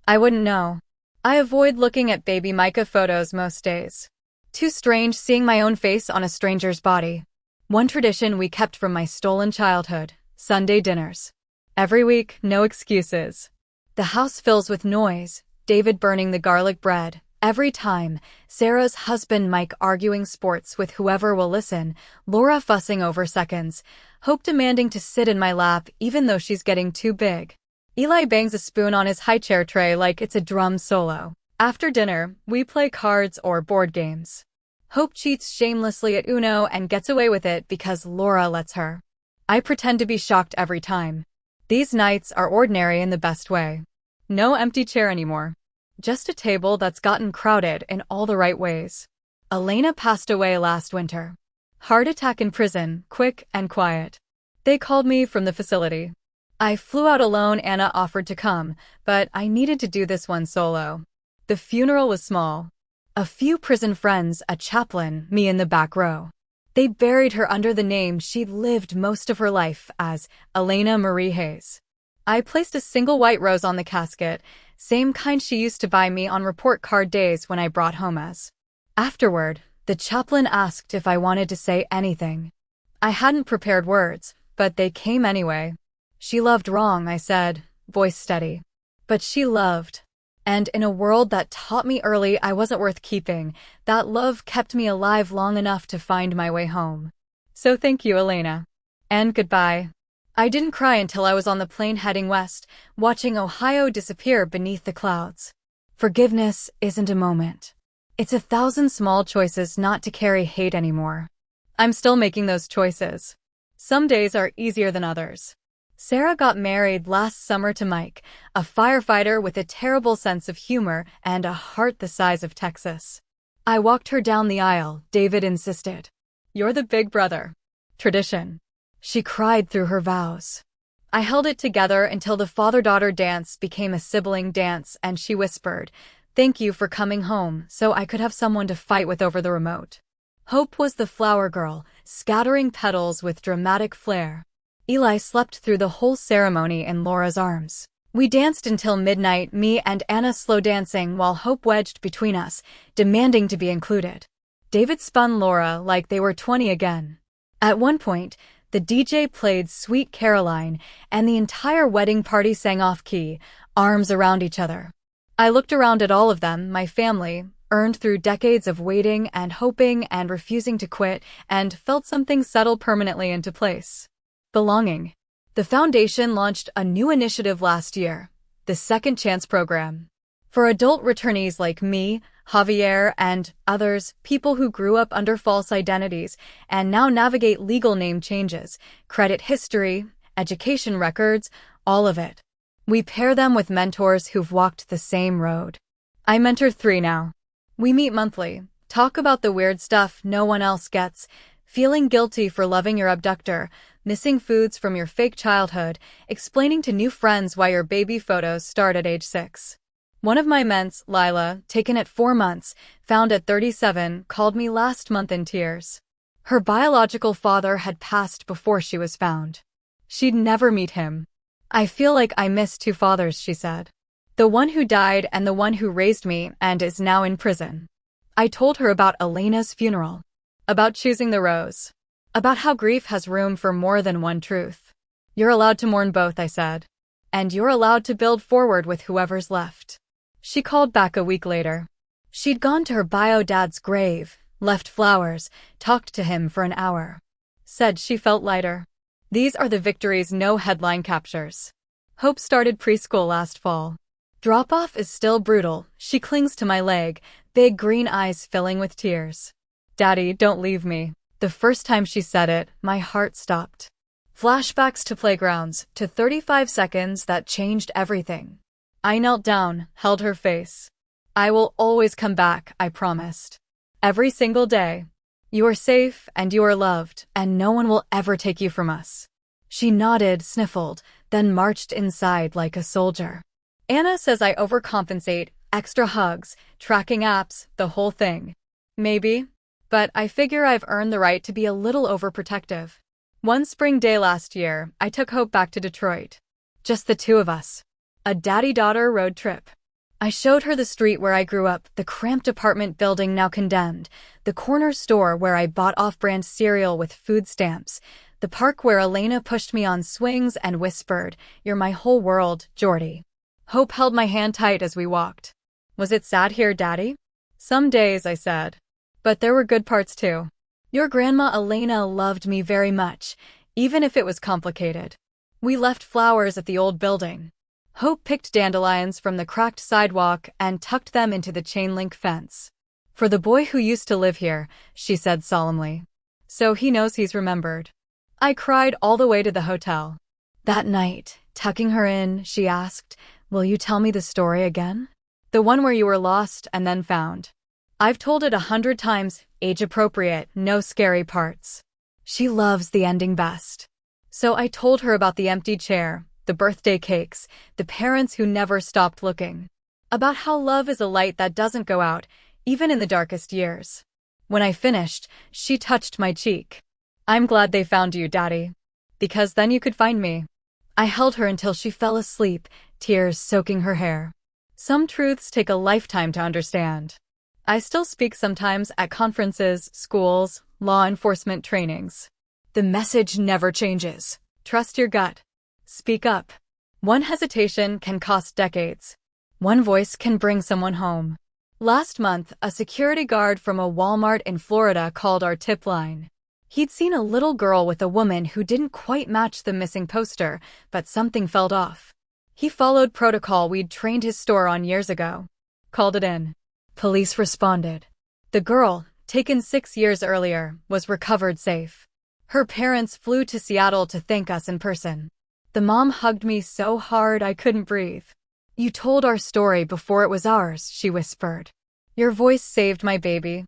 I wouldn't know. I avoid looking at baby Micah photos most days. Too strange seeing my own face on a stranger's body. One tradition we kept from my stolen childhood, Sunday dinners. Every week, no excuses. The house fills with noise, David burning the garlic bread. Every time, Sarah's husband Mike arguing sports with whoever will listen, Laura fussing over seconds, Hope demanding to sit in my lap even though she's getting too big. Eli bangs a spoon on his high chair tray like it's a drum solo. After dinner, we play cards or board games. Hope cheats shamelessly at Uno and gets away with it because Laura lets her. I pretend to be shocked every time. These nights are ordinary in the best way. No empty chair anymore. Just a table that's gotten crowded in all the right ways. Elena passed away last winter. Heart attack in prison, quick and quiet. They called me from the facility. I flew out alone. Anna offered to come, but I needed to do this one solo. The funeral was small. A few prison friends, a chaplain, me in the back row. They buried her under the name she'd lived most of her life as Elena Marie Hayes. I placed a single white rose on the casket, same kind she used to buy me on report card days when I brought home as. Afterward, the chaplain asked if I wanted to say anything. I hadn't prepared words, but they came anyway. She loved wrong, I said, voice steady. But she loved. And in a world that taught me early I wasn't worth keeping, that love kept me alive long enough to find my way home. So thank you, Elena. And goodbye. I didn't cry until I was on the plane heading west, watching Ohio disappear beneath the clouds. Forgiveness isn't a moment. It's 1,000 small choices not to carry hate anymore. I'm still making those choices. Some days are easier than others. Sarah got married last summer to Mike, a firefighter with a terrible sense of humor and a heart the size of Texas. I walked her down the aisle. David insisted. You're the big brother. Tradition. She cried through her vows. I held it together until the father-daughter dance became a sibling dance, and she whispered, "Thank you for coming home so I could have someone to fight with over the remote." Hope was the flower girl, scattering petals with dramatic flair. Eli slept through the whole ceremony in Laura's arms. We danced until midnight, me and Anna slow dancing while Hope wedged between us, demanding to be included. David spun Laura like they were 20 again. At one point, the DJ played Sweet Caroline, and the entire wedding party sang off-key, arms around each other. I looked around at all of them, my family, earned through decades of waiting and hoping and refusing to quit, and felt something settle permanently into place. Belonging. The foundation launched a new initiative last year, the Second Chance Program. For adult returnees like me, Javier, and others, people who grew up under false identities and now navigate legal name changes, credit history, education records, all of it. We pair them with mentors who've walked the same road. I mentor 3 now. We meet monthly, talk about the weird stuff no one else gets, feeling guilty for loving your abductor, missing foods from your fake childhood, explaining to new friends why your baby photos start at age 6. One of my ments, Lila, taken at 4 months, found at 37, called me last month in tears. Her biological father had passed before she was found. She'd never meet him. I feel like I miss 2 fathers, she said. The one who died and the one who raised me and is now in prison. I told her about Elena's funeral. About choosing the rose. About how grief has room for more than one truth. You're allowed to mourn both, I said. And you're allowed to build forward with whoever's left. She called back a week later. She'd gone to her bio dad's grave, left flowers, talked to him for an hour. Said she felt lighter. These are the victories no headline captures. Hope started preschool last fall. Drop-off is still brutal. She clings to my leg, big green eyes filling with tears. Daddy, don't leave me. The first time she said it, my heart stopped. Flashbacks to playgrounds, to 35 seconds that changed everything. I knelt down, held her face. I will always come back, I promised. Every single day. You are safe and you are loved, and no one will ever take you from us. She nodded, sniffled, then marched inside like a soldier. Anna says I overcompensate, extra hugs, tracking apps, the whole thing. Maybe. But I figure I've earned the right to be a little overprotective. One spring day last year, I took Hope back to Detroit. Just the 2 of us. A daddy-daughter road trip. I showed her the street where I grew up, the cramped apartment building now condemned, the corner store where I bought off-brand cereal with food stamps, the park where Elena pushed me on swings and whispered, "You're my whole world, Jordy." Hope held my hand tight as we walked. Was it sad here, Daddy? Some days, I said. But there were good parts too. Your grandma Elena loved me very much, even if it was complicated. We left flowers at the old building. Hope picked dandelions from the cracked sidewalk and tucked them into the chain-link fence. For the boy who used to live here, she said solemnly. So he knows he's remembered. I cried all the way to the hotel. That night, tucking her in, she asked, "Will you tell me the story again?" The one where you were lost and then found. I've told it 100 times, age-appropriate, no scary parts. She loves the ending best. So I told her about the empty chair, the birthday cakes, the parents who never stopped looking. About how love is a light that doesn't go out, even in the darkest years. When I finished, she touched my cheek. I'm glad they found you, Daddy. Because then you could find me. I held her until she fell asleep, tears soaking her hair. Some truths take a lifetime to understand. I still speak sometimes at conferences, schools, law enforcement trainings. The message never changes. Trust your gut. Speak up. One hesitation can cost decades. One voice can bring someone home. Last month, a security guard from a Walmart in Florida called our tip line. He'd seen a little girl with a woman who didn't quite match the missing poster, but something felt off. He followed protocol we'd trained his store on years ago. Called it in. Police responded. The girl, taken 6 years earlier, was recovered safe. Her parents flew to Seattle to thank us in person. The mom hugged me so hard I couldn't breathe. You told our story before it was ours, she whispered. Your voice saved my baby.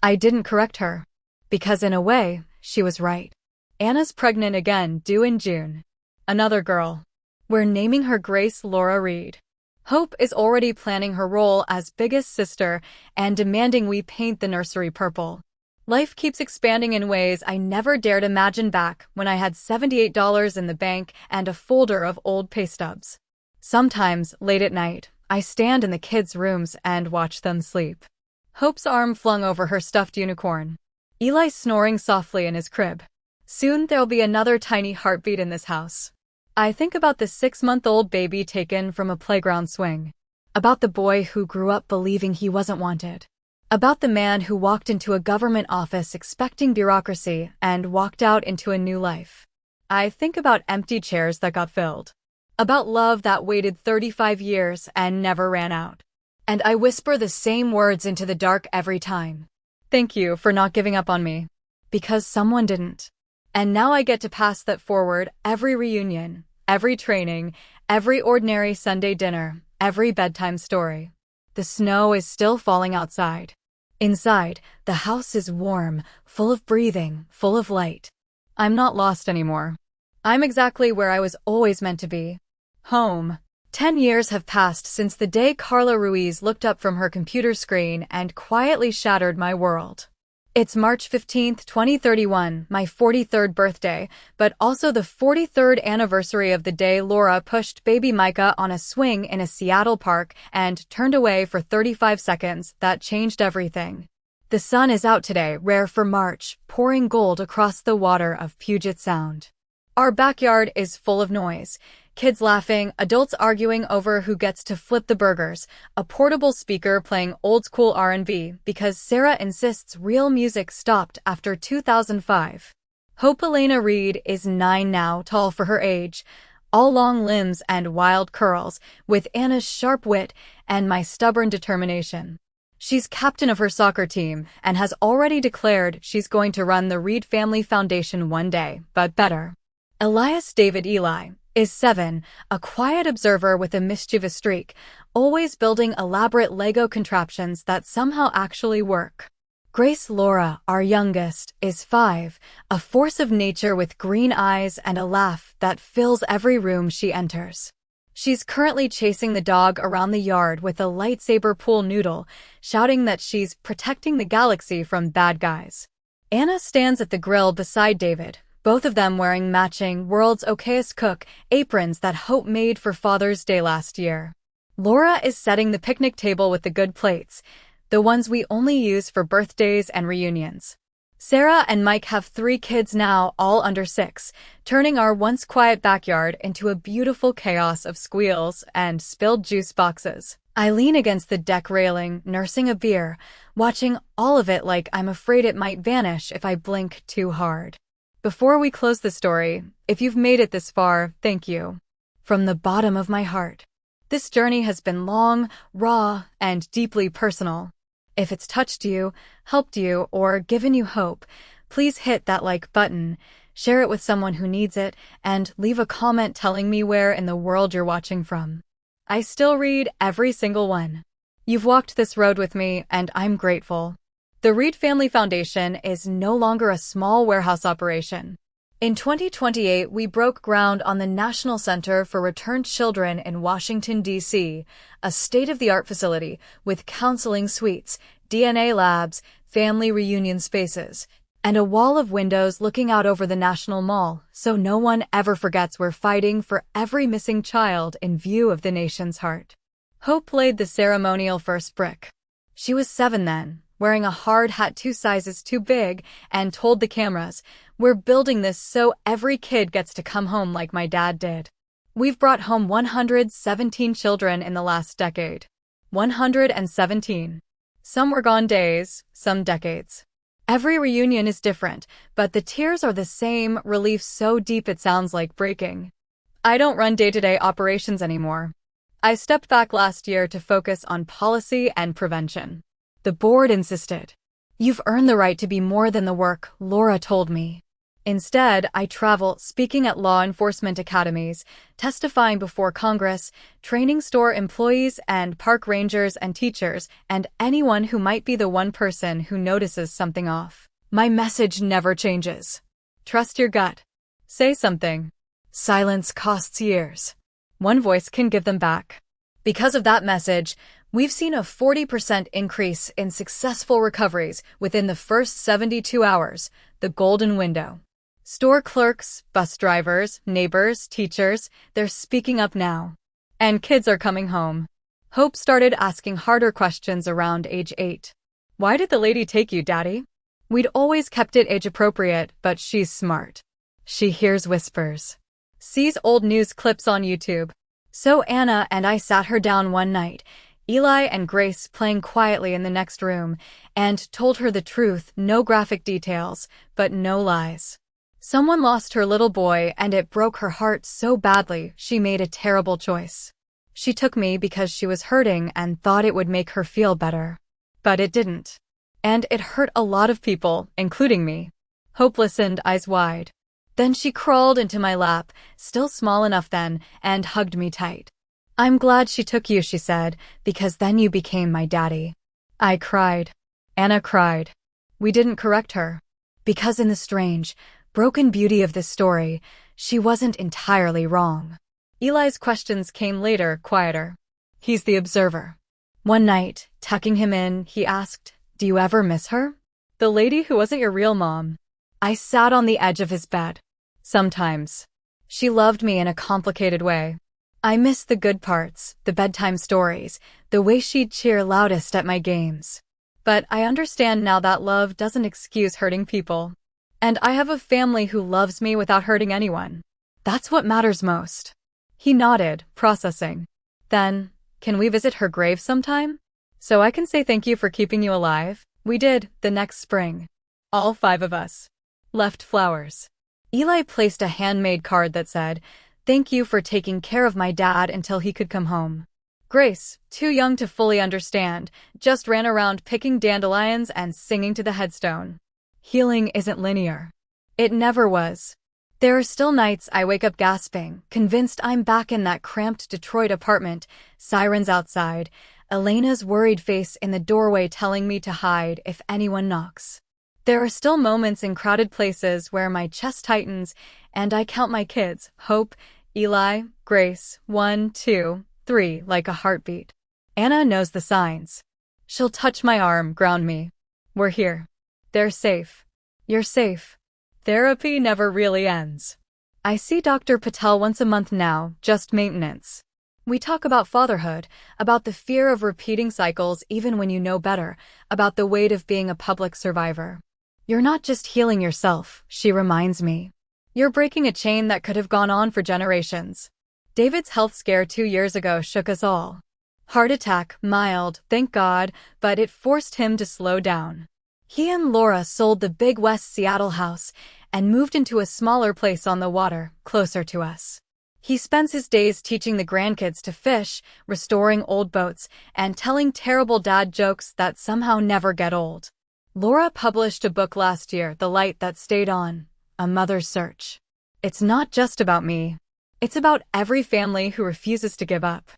I didn't correct her. Because in a way, she was right. Anna's pregnant again, due in June. Another girl. We're naming her Grace Laura Reed. Hope is already planning her role as biggest sister and demanding we paint the nursery purple. Life keeps expanding in ways I never dared imagine back when I had $78 in the bank and a folder of old pay stubs. Sometimes, late at night, I stand in the kids' rooms and watch them sleep. Hope's arm flung over her stuffed unicorn. Eli snoring softly in his crib. Soon there'll be another tiny heartbeat in this house. I think about the 6-month-old baby taken from a playground swing. About the boy who grew up believing he wasn't wanted. About the man who walked into a government office expecting bureaucracy and walked out into a new life. I think about empty chairs that got filled. About love that waited 35 years and never ran out. And I whisper the same words into the dark every time. Thank you for not giving up on me. Because someone didn't. And now I get to pass that forward every reunion, every training, every ordinary Sunday dinner, every bedtime story. The snow is still falling outside. Inside, the house is warm, full of breathing, full of light. I'm not lost anymore. I'm exactly where I was always meant to be. Home. 10 years have passed since the day Carla Ruiz looked up from her computer screen and quietly shattered my world. It's March 15th, 2031, my 43rd birthday, but also the 43rd anniversary of the day Laura pushed baby Micah on a swing in a Seattle park and turned away for 35 seconds. That changed everything. The sun is out today, rare for March, pouring gold across the water of Puget Sound. Our backyard is full of noise. Kids laughing, adults arguing over who gets to flip the burgers, a portable speaker playing old-school R&B because Sarah insists real music stopped after 2005. Hope Elena Reed is 9 now, tall for her age, all long limbs and wild curls, with Anna's sharp wit and my stubborn determination. She's captain of her soccer team and has already declared she's going to run the Reed Family Foundation one day, but better. Elias David Eli is 7, a quiet observer with a mischievous streak, always building elaborate Lego contraptions that somehow actually work. Grace Laura, our youngest, is 5, a force of nature with green eyes and a laugh that fills every room she enters. She's currently chasing the dog around the yard with a lightsaber pool noodle, shouting that she's protecting the galaxy from bad guys. Anna stands at the grill beside David, both of them wearing matching World's Okayest Cook aprons that Hope made for Father's Day last year. Laura is setting the picnic table with the good plates, the ones we only use for birthdays and reunions. Sarah and Mike have 3 kids now, all under 6, turning our once quiet backyard into a beautiful chaos of squeals and spilled juice boxes. I lean against the deck railing, nursing a beer, watching all of it like I'm afraid it might vanish if I blink too hard. Before we close the story, if you've made it this far, thank you. From the bottom of my heart. This journey has been long, raw, and deeply personal. If it's touched you, helped you, or given you hope, please hit that like button, share it with someone who needs it, and leave a comment telling me where in the world you're watching from. I still read every single one. You've walked this road with me, and I'm grateful. The Reed Family Foundation is no longer a small warehouse operation. In 2028, we broke ground on the National Center for Returned Children in Washington, D.C., a state-of-the-art facility with counseling suites, DNA labs, family reunion spaces, and a wall of windows looking out over the National Mall, so no one ever forgets we're fighting for every missing child in view of the nation's heart. Hope laid the ceremonial first brick. She was 7 then, wearing a hard hat 2 sizes too big, and told the cameras, "We're building this so every kid gets to come home like my dad did." We've brought home 117 children in the last decade. 117. Some were gone days, some decades. Every reunion is different, but the tears are the same, relief so deep it sounds like breaking. I don't run day-to-day operations anymore. I stepped back last year to focus on policy and prevention. The board insisted. "You've earned the right to be more than the work," Laura told me. Instead, I travel, speaking at law enforcement academies, testifying before Congress, training store employees and park rangers and teachers, and anyone who might be the one person who notices something off. My message never changes. Trust your gut. Say something. Silence costs years. One voice can give them back. Because of that message, we've seen a 40% increase in successful recoveries within the first 72 hours, the golden window. Store clerks, bus drivers, neighbors, teachers, they're speaking up now. And kids are coming home. Hope started asking harder questions around age 8. "Why did the lady take you, Daddy?" We'd always kept it age-appropriate, but she's smart. She hears whispers. Sees old news clips on YouTube. So Anna and I sat her down one night, Eli and Grace playing quietly in the next room, and told her the truth, no graphic details, but no lies. Someone lost her little boy, and it broke her heart so badly she made a terrible choice. She took me because she was hurting and thought it would make her feel better. But it didn't. And it hurt a lot of people, including me. Hope listened, eyes wide. Then she crawled into my lap, still small enough then, and hugged me tight. "I'm glad she took you," she said, "because then you became my daddy." I cried. Anna cried. We didn't correct her. Because in the strange, broken beauty of this story, she wasn't entirely wrong. Eli's questions came later, quieter. He's the observer. One night, tucking him in, he asked, "Do you ever miss her? The lady who wasn't your real mom?" I sat on the edge of his bed. Sometimes. She loved me in a complicated way. I miss the good parts, the bedtime stories, the way she'd cheer loudest at my games. But I understand now that love doesn't excuse hurting people. And I have a family who loves me without hurting anyone. That's what matters most. He nodded, processing. Then, can we visit her grave sometime? So I can say thank you for keeping you alive? We did, the next spring. All 5 of us. Left flowers. Eli placed a handmade card that said, "Thank you for taking care of my dad until he could come home." Grace, too young to fully understand, just ran around picking dandelions and singing to the headstone. Healing isn't linear. It never was. There are still nights I wake up gasping, convinced I'm back in that cramped Detroit apartment, sirens outside, Elena's worried face in the doorway telling me to hide if anyone knocks. There are still moments in crowded places where my chest tightens and I count my kids, Hope, Eli, Grace, 1, 2, 3, like a heartbeat. Anna knows the signs. She'll touch my arm, ground me. We're here. They're safe. You're safe. Therapy never really ends. I see Dr. Patel once a month now, just maintenance. We talk about fatherhood, about the fear of repeating cycles even when you know better, about the weight of being a public survivor. You're not just healing yourself, she reminds me. You're breaking a chain that could have gone on for generations. David's health scare 2 years ago shook us all. Heart attack, mild, thank God, but it forced him to slow down. He and Laura sold the big West Seattle house and moved into a smaller place on the water, closer to us. He spends his days teaching the grandkids to fish, restoring old boats, and telling terrible dad jokes that somehow never get old. Laura published a book last year, The Light That Stayed On, A Mother's Search. It's not just about me. It's about every family who refuses to give up.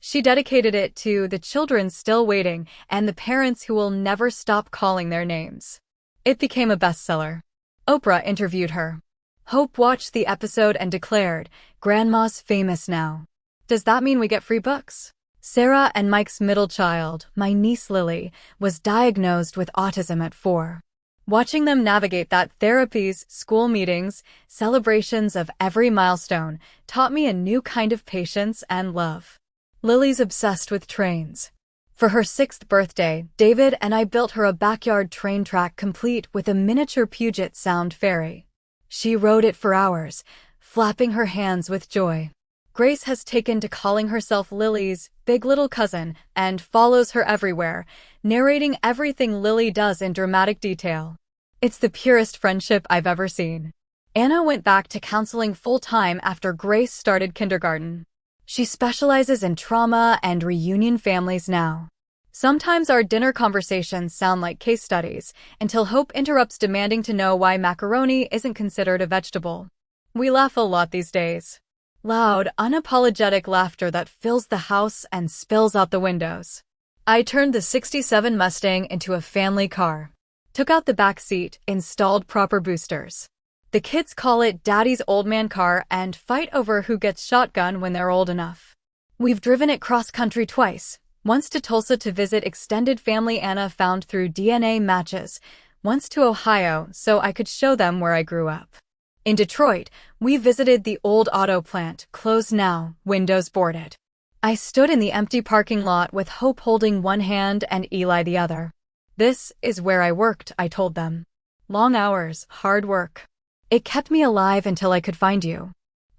She dedicated it to the children still waiting and the parents who will never stop calling their names. It became a bestseller. Oprah interviewed her. Hope watched the episode and declared, "Grandma's famous now." Does that mean we get free books? Sarah and Mike's middle child, my niece Lily, was diagnosed with autism at 4. Watching them navigate that, therapies, school meetings, celebrations of every milestone, taught me a new kind of patience and love. Lily's obsessed with trains. For her 6th birthday, David and I built her a backyard train track complete with a miniature Puget Sound ferry. She rode it for hours, flapping her hands with joy. Grace has taken to calling herself Lily's big little cousin and follows her everywhere, narrating everything Lily does in dramatic detail. It's the purest friendship I've ever seen. Anna went back to counseling full-time after Grace started kindergarten. She specializes in trauma and reunion families now. Sometimes our dinner conversations sound like case studies, until Hope interrupts demanding to know why macaroni isn't considered a vegetable. We laugh a lot these days. Loud, unapologetic laughter that fills the house and spills out the windows. I turned the '67 Mustang into a family car. Took out the back seat, installed proper boosters. The kids call it Daddy's old man car and fight over who gets shotgun when they're old enough. We've driven it cross-country twice, once to Tulsa to visit extended family Anna found through DNA matches, once to Ohio so I could show them where I grew up. In Detroit, we visited the old auto plant, closed now, windows boarded. I stood in the empty parking lot with Hope holding one hand and Eli the other. "This is where I worked," I told them. "Long hours, hard work. It kept me alive until I could find you."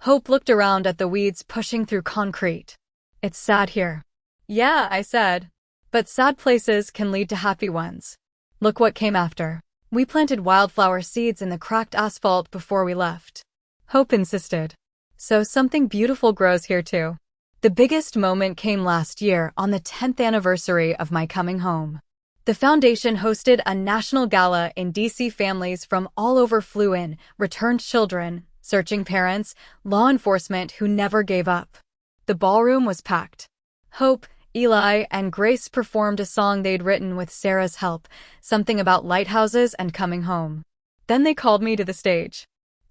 Hope looked around at the weeds pushing through concrete. "It's sad here." "Yeah," I said. "But sad places can lead to happy ones. Look what came after. We planted wildflower seeds in the cracked asphalt before we left." Hope insisted. "So something beautiful grows here too." The biggest moment came last year on the 10th anniversary of my coming home. The foundation hosted a national gala in DC. Families from all over flew in, returned children, searching parents, law enforcement who never gave up. The ballroom was packed. Hope, Eli, and Grace performed a song they'd written with Sarah's help, something about lighthouses and coming home. Then they called me to the stage.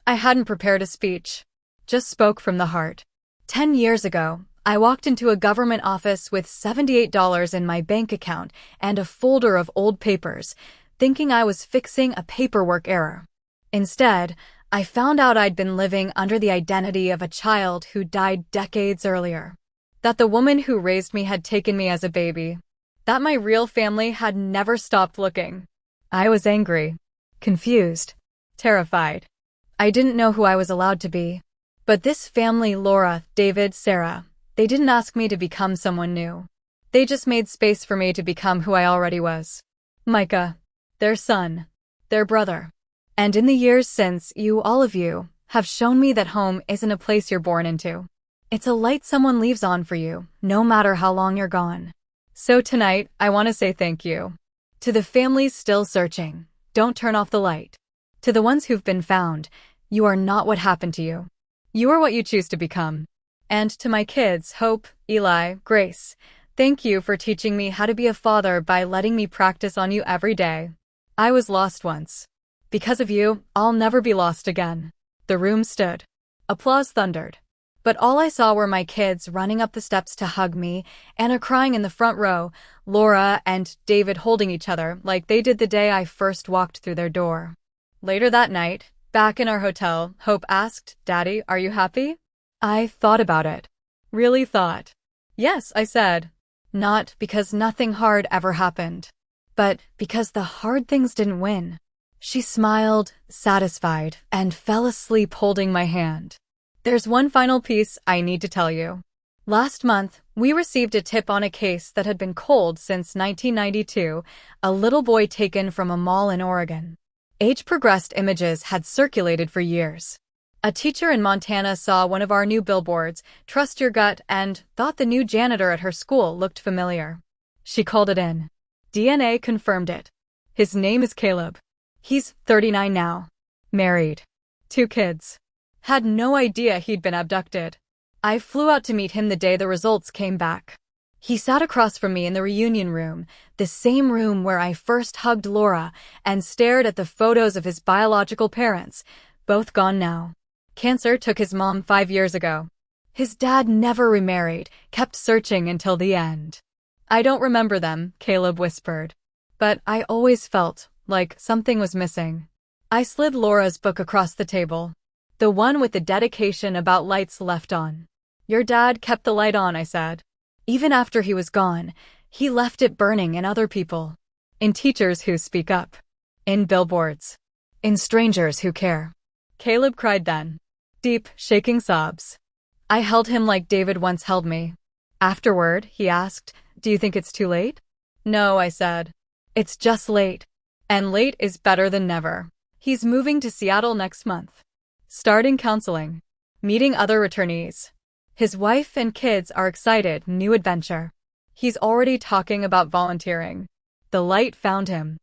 I hadn't prepared a speech, just spoke from the heart. 10 years ago, I walked into a government office with $78 in my bank account and a folder of old papers, thinking I was fixing a paperwork error. Instead, I found out I'd been living under the identity of a child who died decades earlier. That the woman who raised me had taken me as a baby. That my real family had never stopped looking. I was angry, confused, terrified. I didn't know who I was allowed to be. But this family, Laura, David, Sarah, they didn't ask me to become someone new. They just made space for me to become who I already was. Micah, their son, their brother. And in the years since, all of you, have shown me that home isn't a place you're born into. It's a light someone leaves on for you, no matter how long you're gone. So tonight, I want to say thank you. To the families still searching, don't turn off the light. To the ones who've been found, you are not what happened to you. You are what you choose to become. And to my kids, Hope, Eli, Grace, thank you for teaching me how to be a father by letting me practice on you every day. I was lost once. Because of you, I'll never be lost again. The room stood. Applause thundered. But all I saw were my kids running up the steps to hug me, Anna crying in the front row, Laura and David holding each other like they did the day I first walked through their door. Later that night, back in our hotel, Hope asked, "Daddy, are you happy?" I thought about it. Really thought. "Yes," I said. Not because nothing hard ever happened, but because the hard things didn't win. She smiled, satisfied, and fell asleep holding my hand. There's one final piece I need to tell you. Last month, we received a tip on a case that had been cold since 1992, a little boy taken from a mall in Oregon. Age-progressed images had circulated for years. A teacher in Montana saw one of our new billboards, "Trust your gut," and thought the new janitor at her school looked familiar. She called it in. DNA confirmed it. His name is Caleb. He's 39 now. Married. 2 kids. Had no idea he'd been abducted. I flew out to meet him the day the results came back. He sat across from me in the reunion room, the same room where I first hugged Laura, and stared at the photos of his biological parents, both gone now. Cancer took his mom 5 years ago. His dad never remarried, kept searching until the end. I don't remember them, Caleb whispered. But I always felt like something was missing. I slid Laura's book across the table. The one with the dedication about lights left on. Your dad kept the light on, I said. Even after he was gone, he left it burning in other people. In teachers who speak up. In billboards. In strangers who care. Caleb cried then. Deep, shaking sobs. I held him like David once held me. Afterward, he asked, do you think it's too late? No, I said. It's just late. And late is better than never. He's moving to Seattle next month. Starting counseling. Meeting other returnees. His wife and kids are excited, new adventure. He's already talking about volunteering. The light found him.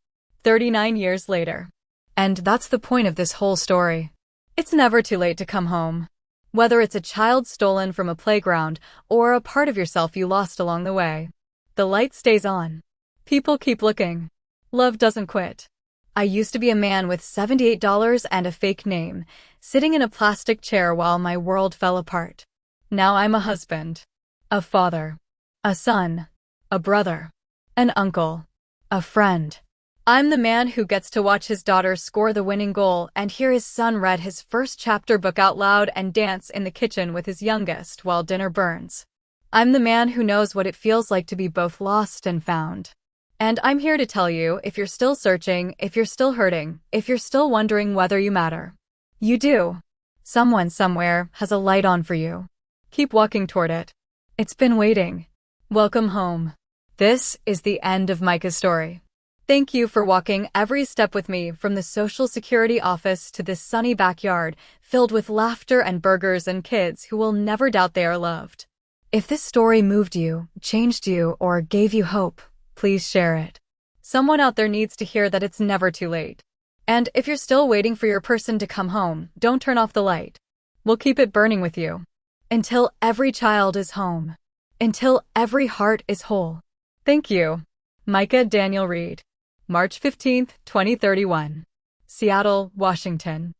39 years later. And that's the point of this whole story. It's never too late to come home. Whether it's a child stolen from a playground or a part of yourself you lost along the way. The light stays on. People keep looking. Love doesn't quit. I used to be a man with $78 and a fake name, sitting in a plastic chair while my world fell apart. Now I'm a husband, a father, a son, a brother, an uncle, a friend. I'm the man who gets to watch his daughter score the winning goal and hear his son read his first chapter book out loud and dance in the kitchen with his youngest while dinner burns. I'm the man who knows what it feels like to be both lost and found. And I'm here to tell you, if you're still searching, if you're still hurting, if you're still wondering whether you matter. You do. Someone somewhere has a light on for you. Keep walking toward it. It's been waiting. Welcome home. This is the end of Micah's story. Thank you for walking every step with me from the Social Security office to this sunny backyard filled with laughter and burgers and kids who will never doubt they are loved. If this story moved you, changed you, or gave you hope, please share it. Someone out there needs to hear that it's never too late. And if you're still waiting for your person to come home, don't turn off the light. We'll keep it burning with you. Until every child is home. Until every heart is whole. Thank you. Micah Daniel Reed. March 15, 2031. Seattle, Washington.